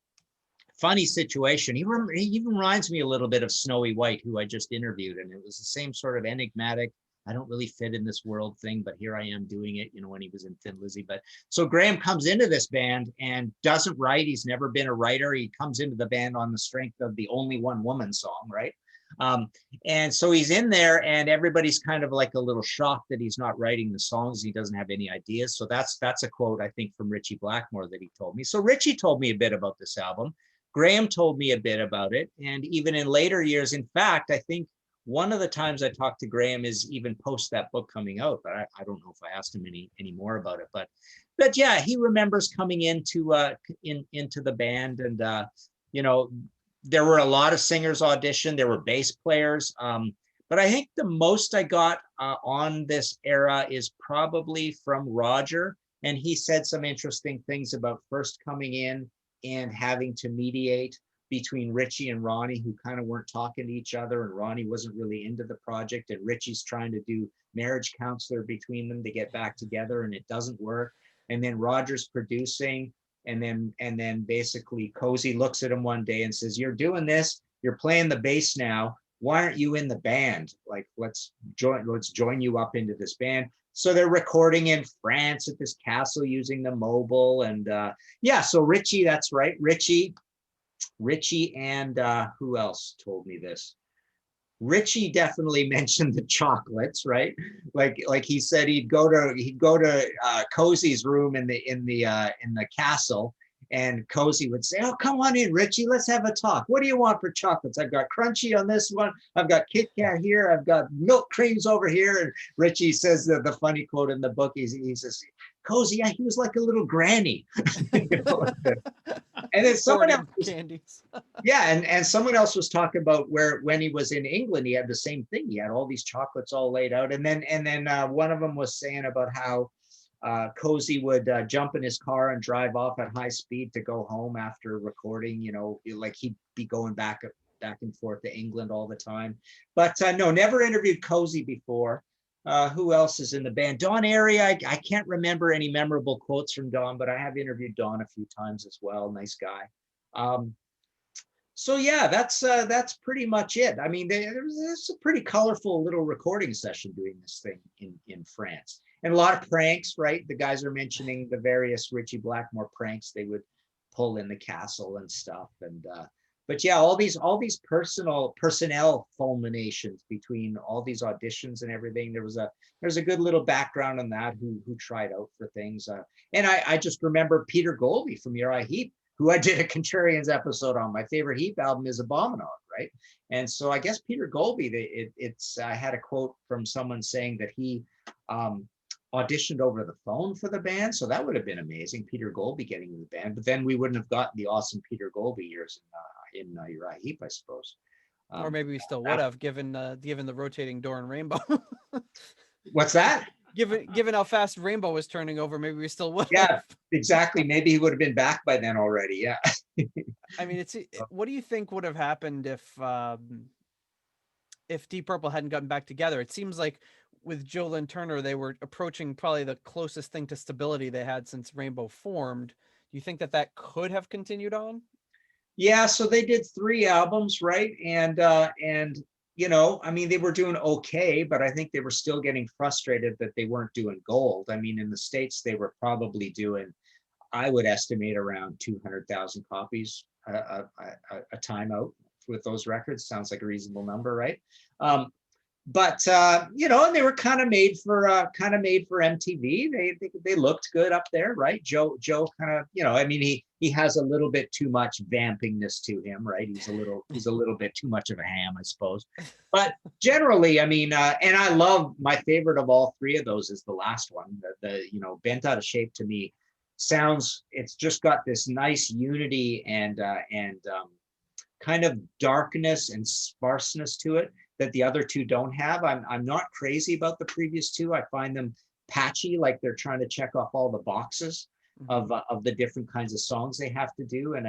Speaker 3: funny situation. He even reminds me a little bit of Snowy White, who I just interviewed. And it was the same sort of enigmatic, I don't really fit in this world thing, but here I am doing it, when he was in Thin Lizzy. But so Graham comes into this band and doesn't write. He's never been a writer. He comes into the band on the strength of the Only One Woman song, right? And so he's in there and everybody's kind of like a little shocked that he's not writing the songs. He doesn't have any ideas. So that's a quote, I think, from Ritchie Blackmore that he told me. So Ritchie told me a bit about this album. Graham told me a bit about it. And even in later years, in fact, I think one of the times I talked to Graham is even post that book coming out, but I don't know if I asked him any more about it. But yeah, he remembers coming into the band, and there were a lot of singers auditioned. There were bass players, but I think the most I got on this era is probably from Roger, and he said some interesting things about first coming in and having to mediate between Ritchie and Ronnie, who kind of weren't talking to each other, and Ronnie wasn't really into the project, and Ritchie's trying to do marriage counselor between them to get back together, and it doesn't work. And then Roger's producing, and then basically Cozy looks at him one day and says, "You're doing this, you're playing the bass now. Why aren't you in the band? Like, let's join you up into this band." So they're recording in France at this castle using the mobile. And so Ritchie, that's right. Ritchie and who else told me this? Ritchie definitely mentioned the chocolates, right? Like he said he'd go to Cozy's room in the castle, and Cozy would say, "Oh, come on in, Ritchie, let's have a talk. What do you want for chocolates? I've got Crunchy on this one. I've got Kit Kat here. I've got milk creams over here." And Ritchie says the funny quote in the book, he says, "Cozy, he was like a little granny." And then someone else
Speaker 1: candies.
Speaker 3: and someone else was talking about when he was in England, he had the same thing. He had all these chocolates all laid out. And then one of them was saying about how Cozy would jump in his car and drive off at high speed to go home after recording, like he'd be going back and forth to England all the time. But no, never interviewed Cozy before. Who else is in the band? Don Airey. I can't remember any memorable quotes from Don, but I have interviewed Don a few times as well. Nice guy. So yeah, that's pretty much it. I mean, there's a pretty colorful little recording session doing this thing in France, and a lot of pranks, right? The guys are mentioning the various Ritchie Blackmore pranks they would pull in the castle and stuff. And but yeah, all these personnel culminations between all these auditions and everything. There's a good little background on that, who tried out for things. And I just remember Peter Golby from Uriah Heep, who I did a Contrarians episode on. My favorite Heep album is Abominon, right? And so I guess Peter Golby, I had a quote from someone saying that he auditioned over the phone for the band. So that would have been amazing, Peter Golby getting in the band. But then we wouldn't have gotten the awesome Peter Golby years in Uriah Heep, I suppose.
Speaker 1: Or maybe we still would have, given the rotating door in Rainbow.
Speaker 3: What's that?
Speaker 1: Given how fast Rainbow was turning over, maybe we still would.
Speaker 3: Yeah, exactly. Maybe he would have been back by then already. Yeah.
Speaker 1: I mean, what do you think would have happened if Deep Purple hadn't gotten back together? It seems like with Lynn Turner, they were approaching probably the closest thing to stability they had since Rainbow formed. Do you think that could have continued on?
Speaker 3: Yeah, so they did 3 albums, right? And you know, I mean, they were doing okay, but I think they were still getting frustrated that they weren't doing gold. I mean, in the States, they were probably doing, I would estimate, around 200,000 copies a time out with those records. Sounds like a reasonable number, right? But you know, and they were kind of made for MTV. They looked good up there, right? Joe kind of, you know, I mean, he has a little bit too much vampingness to him, right? He's a little bit too much of a ham, I suppose. But generally, I mean, and I love, my favorite of all three of those is the last one, the you know, Bent Out of Shape. To me, sounds, it's just got this nice unity and kind of darkness and sparseness to it that the other two don't have. I'm not crazy about the previous two. I find them patchy, like they're trying to check off all the boxes of the different kinds of songs they have to do, and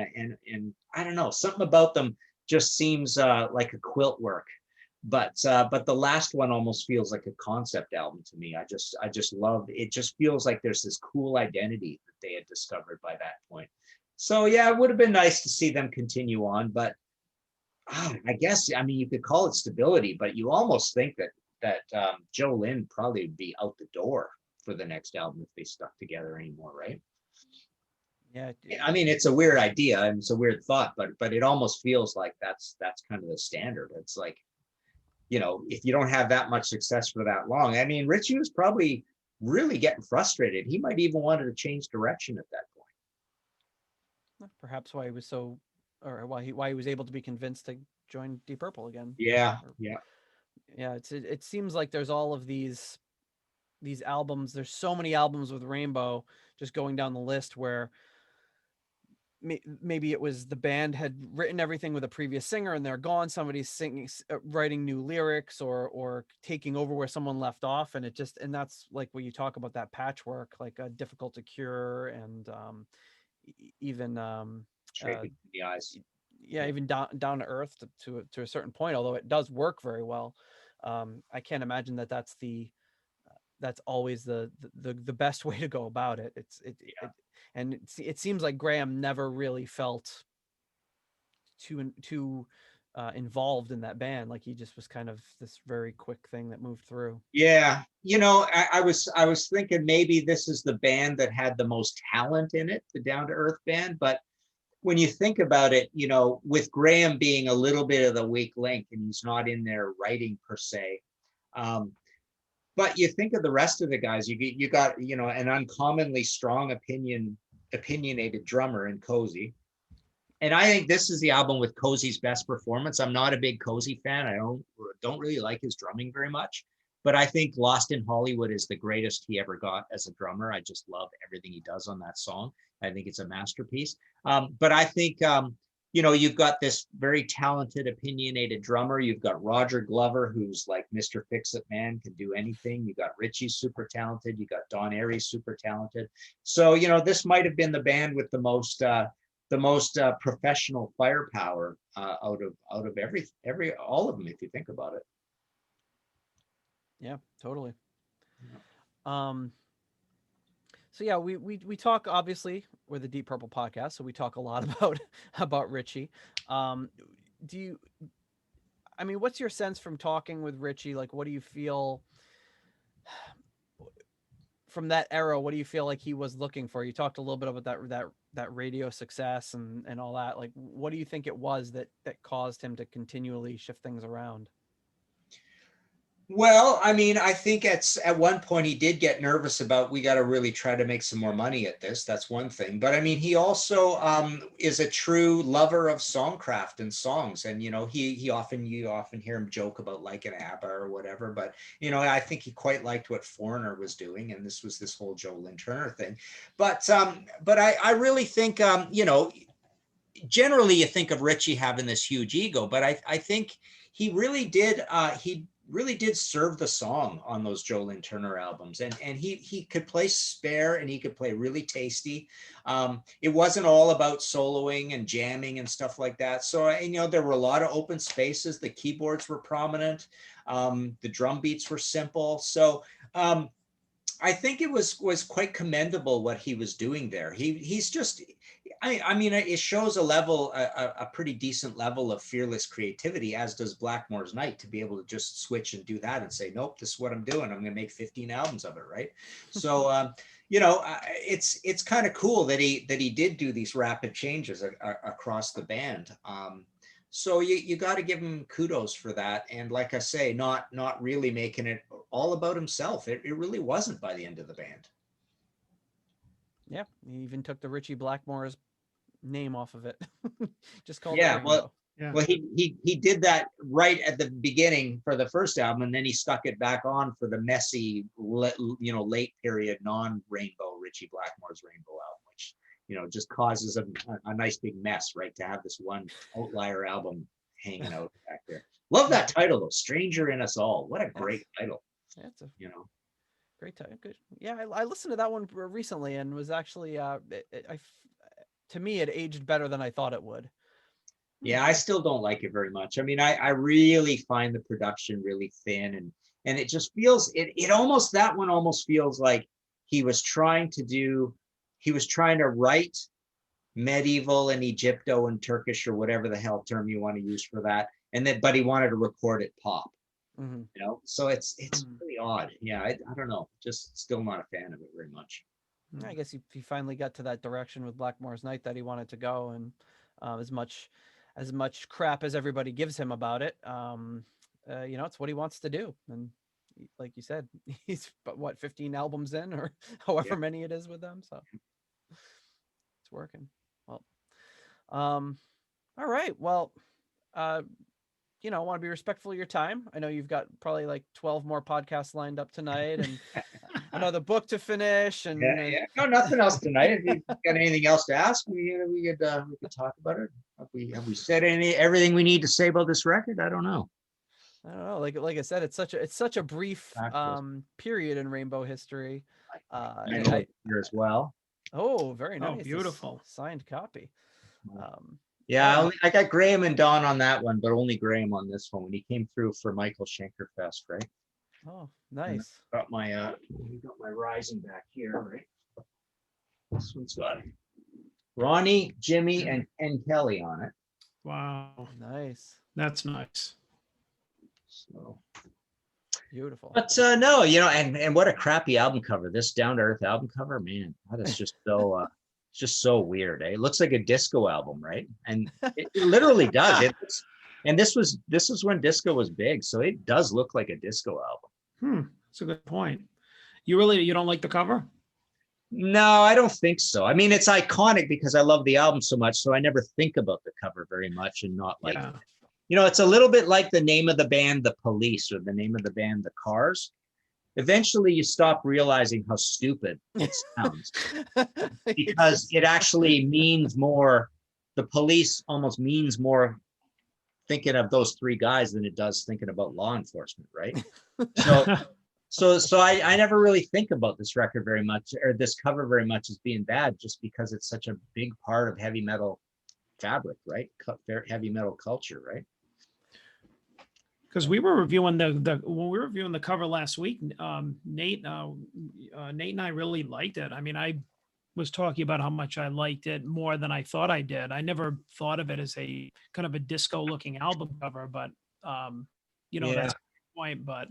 Speaker 3: I don't know, something about them just seems like a quilt work. But the last one almost feels like a concept album to me. I just love it. Just feels like there's this cool identity that they had discovered by that point. So yeah, it would have been nice to see them continue on, but I guess, I mean, you could call it stability, but you almost think that Joe Lynn probably would be out the door for the next album if they stuck together anymore, right?
Speaker 1: Yeah.
Speaker 3: I mean, it's a weird idea and it's a weird thought, but it almost feels like that's kind of the standard. It's like, you know, if you don't have that much success for that long, I mean, Ritchie was probably really getting frustrated. He might even wanted to change direction at that point.
Speaker 1: Perhaps why he was so, or why he was able to be convinced to join Deep Purple again.
Speaker 3: Yeah,
Speaker 1: Or,
Speaker 3: yeah.
Speaker 1: Yeah, it seems like there's all of these albums. There's so many albums with Rainbow, just going down the list, where maybe it was the band had written everything with a previous singer and they're gone. Somebody's singing, writing new lyrics, or taking over where someone left off, and that's like when you talk about that patchwork, like Difficult to Cure, and even
Speaker 3: Straight between the eyes.
Speaker 1: yeah, even down to earth to a certain point, although it does work very well. I can't imagine that's always the best way to go about it. It seems like Graham never really felt too involved in that band. Like he just was kind of this very quick thing that moved through.
Speaker 3: Yeah, you know, I was thinking maybe this is the band that had the most talent in it, the Down to Earth band. But when you think about it, you know, with Graham being a little bit of the weak link and he's not in there writing per se, but you think of the rest of the guys, you got, you know, an uncommonly strong opinionated drummer in Cozy. And I think this is the album with Cozy's best performance. I'm not a big Cozy fan. I don't really like his drumming very much, but I think Lost in Hollywood is the greatest he ever got as a drummer. I just love everything he does on that song. I think it's a masterpiece. But I think, you know, you've got this very talented, opinionated drummer. You've got Roger Glover, who's like Mr. Fix-It Man, can do anything. You got Ritchie, super talented. You got Don Airey, super talented. So, you know, this might have been the band with the most professional firepower out of all of them, if you think about it.
Speaker 1: Yeah, totally. So yeah, we talk, obviously we're the Deep Purple podcast, so we talk a lot about Ritchie. I mean, what's your sense from talking with Ritchie? Like, what do you feel from that era? What do you feel like he was looking for? You talked a little bit about that radio success and all that. Like, what do you think it was that caused him to continually shift things around?
Speaker 3: Well, I mean, I think at one point he did get nervous about, we got to really try to make some more money at this. That's one thing. But I mean, he also is a true lover of songcraft and songs. And, you know, you often hear him joke about like an ABBA or whatever. But, you know, I think he quite liked what Foreigner was doing. And this was this whole Joe Lynn Turner thing. But I really think, you know, generally you think of Ritchie having this huge ego, but I think he really did serve the song on those Joe Lynn Turner albums, and he could play spare and he could play really tasty. It wasn't all about soloing and jamming and stuff like that. So, and, you know, there were a lot of open spaces. The keyboards were prominent. The drum beats were simple. So I think it was quite commendable what he was doing there. He's just, I mean, it shows a pretty decent level of fearless creativity, as does Blackmore's Night, to be able to just switch and do that and say, nope, this is what I'm doing. I'm going to make 15 albums of it, right? So, it's kind of cool that he did do these rapid changes across the band. So you got to give him kudos for that. And like I say, not really making it all about himself. It really wasn't by the end of the band.
Speaker 1: Yeah, he even took the Ritchie Blackmore's name off of it. Just called
Speaker 3: Yeah,
Speaker 1: it
Speaker 3: well,
Speaker 2: Yeah.
Speaker 3: well, he did that right at the beginning for the first album, and then he stuck it back on for the messy, late period non-Rainbow Ritchie Blackmore's Rainbow album, which just causes a nice big mess, right? To have this one outlier album hanging out back there. Love that title though, "Stranger in Us All." What a great title.
Speaker 1: That's a great title. Good. Yeah, I listened to that one recently and was actually to me it aged better than I thought it would.
Speaker 3: Yeah, I still don't like it very much. I mean, I really find the production really thin, and it just feels it almost, that one almost feels like he was trying to write medieval and Egypto and Turkish or whatever the hell term you want to use for that, but he wanted to record it pop. So it's really odd. Yeah, I don't know, just still not a fan of it very much.
Speaker 1: I guess he finally got to that direction with Blackmore's Night that he wanted to go, and as much crap as everybody gives him about it, it's what he wants to do. And like you said, he's 15 albums in, or however many it is with them, so it's working well. All right, well, I want to be respectful of your time. I know you've got probably like 12 more podcasts lined up tonight, and another book to finish. And
Speaker 3: no, nothing else tonight. If you got anything else to ask, we could talk about it. Have we said everything we need to say about this record? I don't know.
Speaker 1: Like I said, it's such a brief period in Rainbow history.
Speaker 3: I know here as well.
Speaker 1: Oh, very nice.
Speaker 2: Oh, beautiful.
Speaker 1: Signed copy.
Speaker 3: I got Graham and Don on that one, but only Graham on this one when he came through for Michael Schenkerfest, right?
Speaker 1: Oh, nice.
Speaker 3: Got my Rising back here, right? This one's got Ronnie, Jimmy, and Kelly on it.
Speaker 2: Wow,
Speaker 1: nice.
Speaker 2: That's nice.
Speaker 3: So
Speaker 1: beautiful.
Speaker 3: But no, and what a crappy album cover. This Down to Earth album cover, man, that is just so just so weird. It looks like a disco album, right? And it literally does. And this was when disco was big, so it does look like a disco album.
Speaker 2: That's a good point. You don't like the cover?
Speaker 3: No, I don't think so. I mean, it's iconic because I love the album so much, so I never think about the cover very much and not like it. It's a little bit like the name of the band, The Police, or the name of the band, The Cars. Eventually you stop realizing how stupid it sounds because it actually means more. The Police almost means more thinking of those three guys than it does thinking about law enforcement, right? So I never really think about this record very much, or this cover very much, as being bad, just because it's such a big part of heavy metal fabric, right? Heavy metal culture, right?
Speaker 2: Because we were reviewing when we were reviewing the cover last week, Nate and I really liked it. I mean, I was talking about how much I liked it more than I thought I did. I never thought of it as a kind of a disco looking album cover, but that's the point. But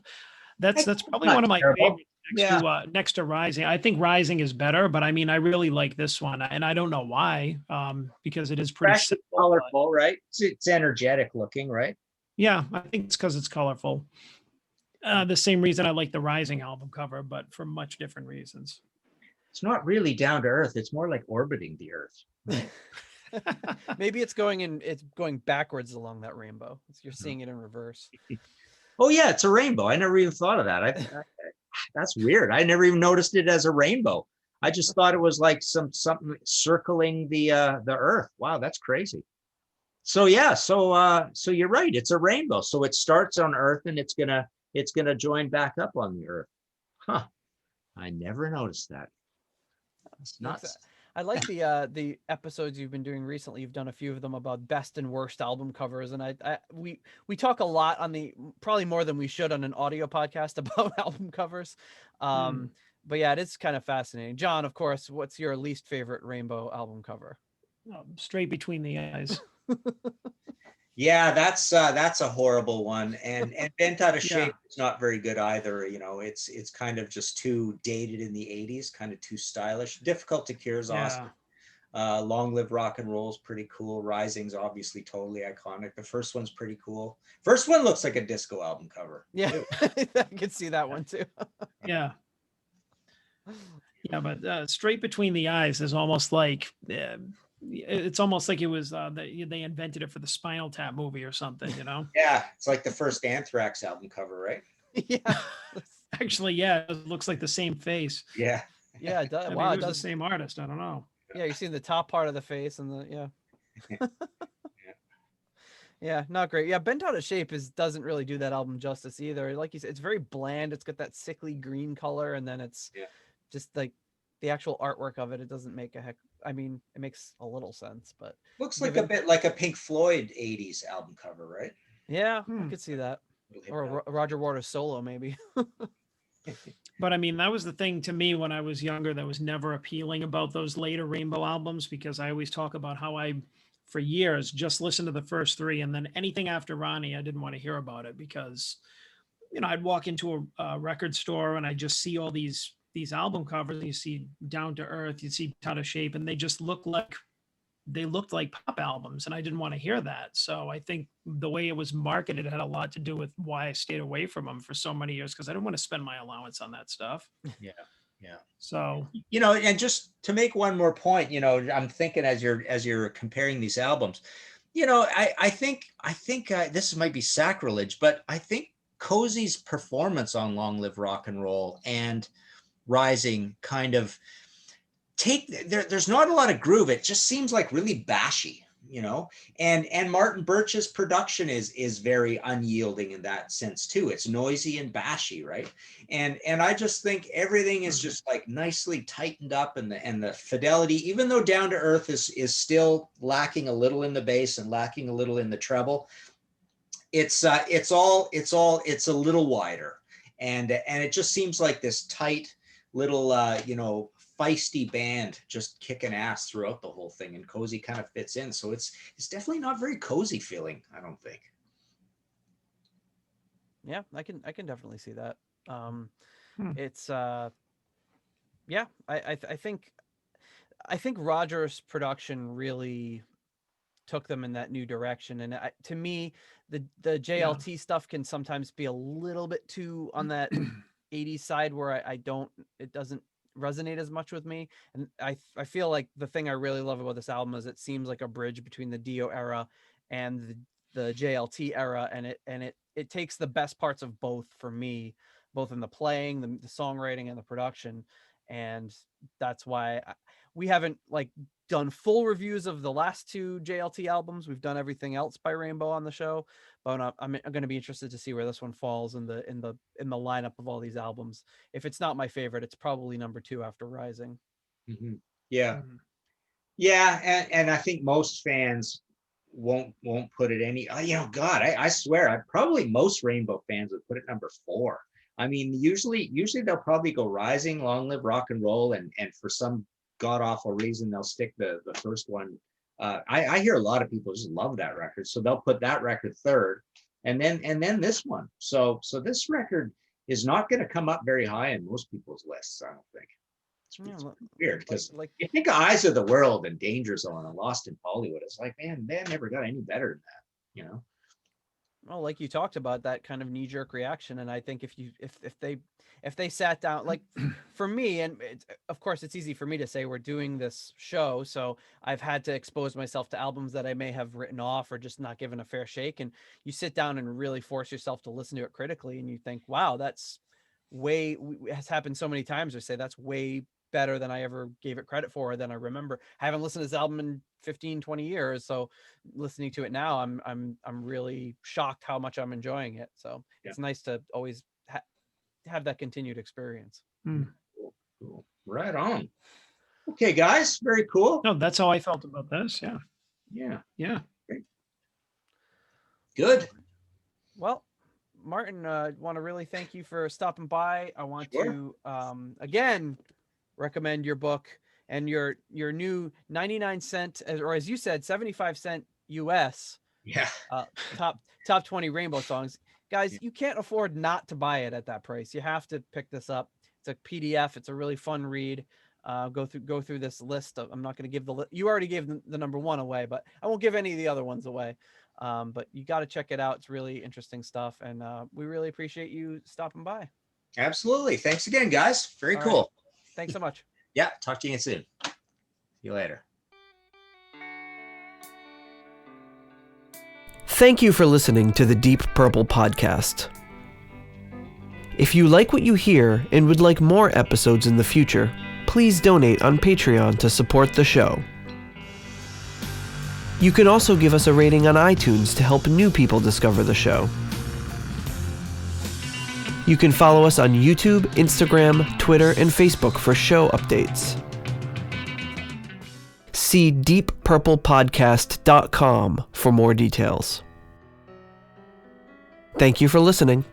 Speaker 2: that's probably one of my favorites next to Rising. I think Rising is better, but I mean, I really like this one, and I don't know why, because it is pretty simple,
Speaker 3: colorful, right? It's energetic looking, right?
Speaker 2: Yeah, I think it's because it's colorful. The same reason I like the Rising album cover, but for much different reasons.
Speaker 3: It's not really down to earth. It's more like orbiting the earth. Right?
Speaker 1: Maybe it's going backwards along that rainbow. You're seeing it in reverse.
Speaker 3: Oh yeah, it's a rainbow. I never even thought of that. That's weird. I never even noticed it as a rainbow. I just thought it was like something circling the earth. Wow, that's crazy. So yeah, so you're right. It's a rainbow. So it starts on Earth and it's gonna join back up on the Earth. Huh? I never noticed that. That's nuts.
Speaker 1: I like the episodes you've been doing recently. You've done a few of them about best and worst album covers, and we talk a lot on probably more than we should on an audio podcast about album covers. but yeah, it is kind of fascinating. John, of course, what's your least favorite Rainbow album cover?
Speaker 2: Straight Between the Eyes.
Speaker 3: Yeah, that's a horrible one, and Bent Out of Shape
Speaker 2: Yeah.
Speaker 3: is not very good either. You know, it's kind of just too dated in the '80s, kind of too stylish. Difficult to Cure is awesome. Long Live Rock and Roll is pretty cool. Rising's obviously totally iconic. The first one's pretty cool. First one looks like a disco album cover.
Speaker 1: Yeah,
Speaker 3: too.
Speaker 1: I could see that one too.
Speaker 2: Yeah. Yeah, but Straight Between the Eyes is almost like it's almost like it was they invented it for the Spinal Tap movie or something, you know?
Speaker 3: Yeah, it's like the first Anthrax album cover, right?
Speaker 1: Yeah.
Speaker 2: Actually, yeah, it looks like the same face.
Speaker 3: Yeah.
Speaker 1: Yeah, it does.
Speaker 2: Maybe
Speaker 1: Wow,
Speaker 2: it
Speaker 1: it
Speaker 2: was the
Speaker 1: does.
Speaker 2: same artist. I don't know.
Speaker 1: Yeah, you see the top part of the face and the yeah, not great. Yeah, Bent Out of Shape doesn't really do that album justice either. Like you said, it's very bland. It's got that sickly green color, and then it's just like the actual artwork of it. It doesn't make a heck. I mean, it makes a little sense, but
Speaker 3: looks like a bit like a Pink Floyd '80s album cover, right?
Speaker 1: Yeah, I could see that. Or a Roger Waters solo, maybe.
Speaker 2: But I mean, that was the thing to me when I was younger that was never appealing about those later Rainbow albums, because I always talk about how I, for years, just listened to the first three, and then anything after Ronnie, I didn't want to hear about it because, you know, I'd walk into a record store and I just see all these album covers. You see Down to Earth, you see Out of Shape, and they just looked like pop albums, and I didn't want to hear that. So I think the way it was marketed had a lot to do with why I stayed away from them for so many years, because I didn't want to spend my allowance on that stuff.
Speaker 3: Yeah.
Speaker 2: So,
Speaker 3: you know, and just to make one more point, you know, I'm thinking as you're comparing these albums, you know, I think this might be sacrilege, but I think Cozy's performance on Long Live Rock and Roll and Rising kind of there's not a lot of groove. It just seems like really bashy, you know, and Martin Birch's production is very unyielding in that sense too. It's noisy and bashy, right? And I just think everything is just like nicely tightened up, and the fidelity, even though Down to Earth is still lacking a little in the bass and lacking a little in the treble, it's a little wider, and it just seems like this tight little you know, feisty band just kicking ass throughout the whole thing, and Cozy kind of fits in. So it's definitely not very cozy feeling, I don't think.
Speaker 1: Yeah, I can definitely see that. It's yeah, I think Roger's production really took them in that new direction, and to me, the JLT stuff can sometimes be a little bit too on that 80s side where it doesn't resonate as much with me. And I feel like the thing I really love about this album is it seems like a bridge between the Dio era and the JLT era, and it takes the best parts of both for me, both in the playing, the songwriting, and the production. And that's why we haven't like done full reviews of the last two JLT albums. We've done everything else by Rainbow on the show, but I'm going to be interested to see where this one falls in the lineup of all these albums. If it's not my favorite, it's probably number 2 after Rising.
Speaker 3: Mm-hmm. Yeah. Yeah, and I think most fans won't put it any. You know, God, I swear, probably most Rainbow fans would put it number 4. I mean, usually they'll probably go Rising, Long Live Rock and Roll, and for some god awful reason they'll stick the first one. I hear a lot of people just love that record, so they'll put that record third, and then this one. So this record is not going to come up very high in most people's lists, I don't think. It's weird because like you think of Eyes of the World and Danger Zone and Lost in Hollywood. It's like, man, they never got any better than that, you know.
Speaker 1: Well, like you talked about, that kind of knee-jerk reaction, and I think if they sat down, like for me, and of course it's easy for me to say we're doing this show, so I've had to expose myself to albums that I may have written off or just not given a fair shake, and you sit down and really force yourself to listen to it critically, and you think, wow, that's has happened so many times. I say that's way better than I ever gave it credit for, than I remember. I haven't listened to this album in 15, 20 years. So listening to it now, I'm really shocked how much I'm enjoying it. So it's nice to always have that continued experience.
Speaker 3: Cool. Right on. Okay, guys, very cool.
Speaker 2: No, that's how I felt about this.
Speaker 3: Yeah.
Speaker 2: Great.
Speaker 3: Good.
Speaker 1: Well, Martin, want to really thank you for stopping by. I want
Speaker 3: Sure.
Speaker 1: to again recommend your book and your new 99 cent, or as you said, 75 cent US
Speaker 3: Yeah.
Speaker 1: top 20 rainbow songs. Guys, you can't afford not to buy it at that price. You have to pick this up. It's a PDF. It's a really fun read. Go through this list of, I'm not going to give you already gave the number one away, but I won't give any of the other ones away. But you got to check it out. It's really interesting stuff. And we really appreciate you stopping by.
Speaker 3: Absolutely. Thanks again, guys. Very
Speaker 1: All
Speaker 3: cool.
Speaker 1: right. Thanks so much.
Speaker 3: Yeah. Talk to you again soon. See you later.
Speaker 4: Thank you for listening to the Deep Purple Podcast. If you like what you hear and would like more episodes in the future, please donate on Patreon to support the show. You can also give us a rating on iTunes to help new people discover the show. You can follow us on YouTube, Instagram, Twitter, and Facebook for show updates. See deeppurplepodcast.com for more details. Thank you for listening.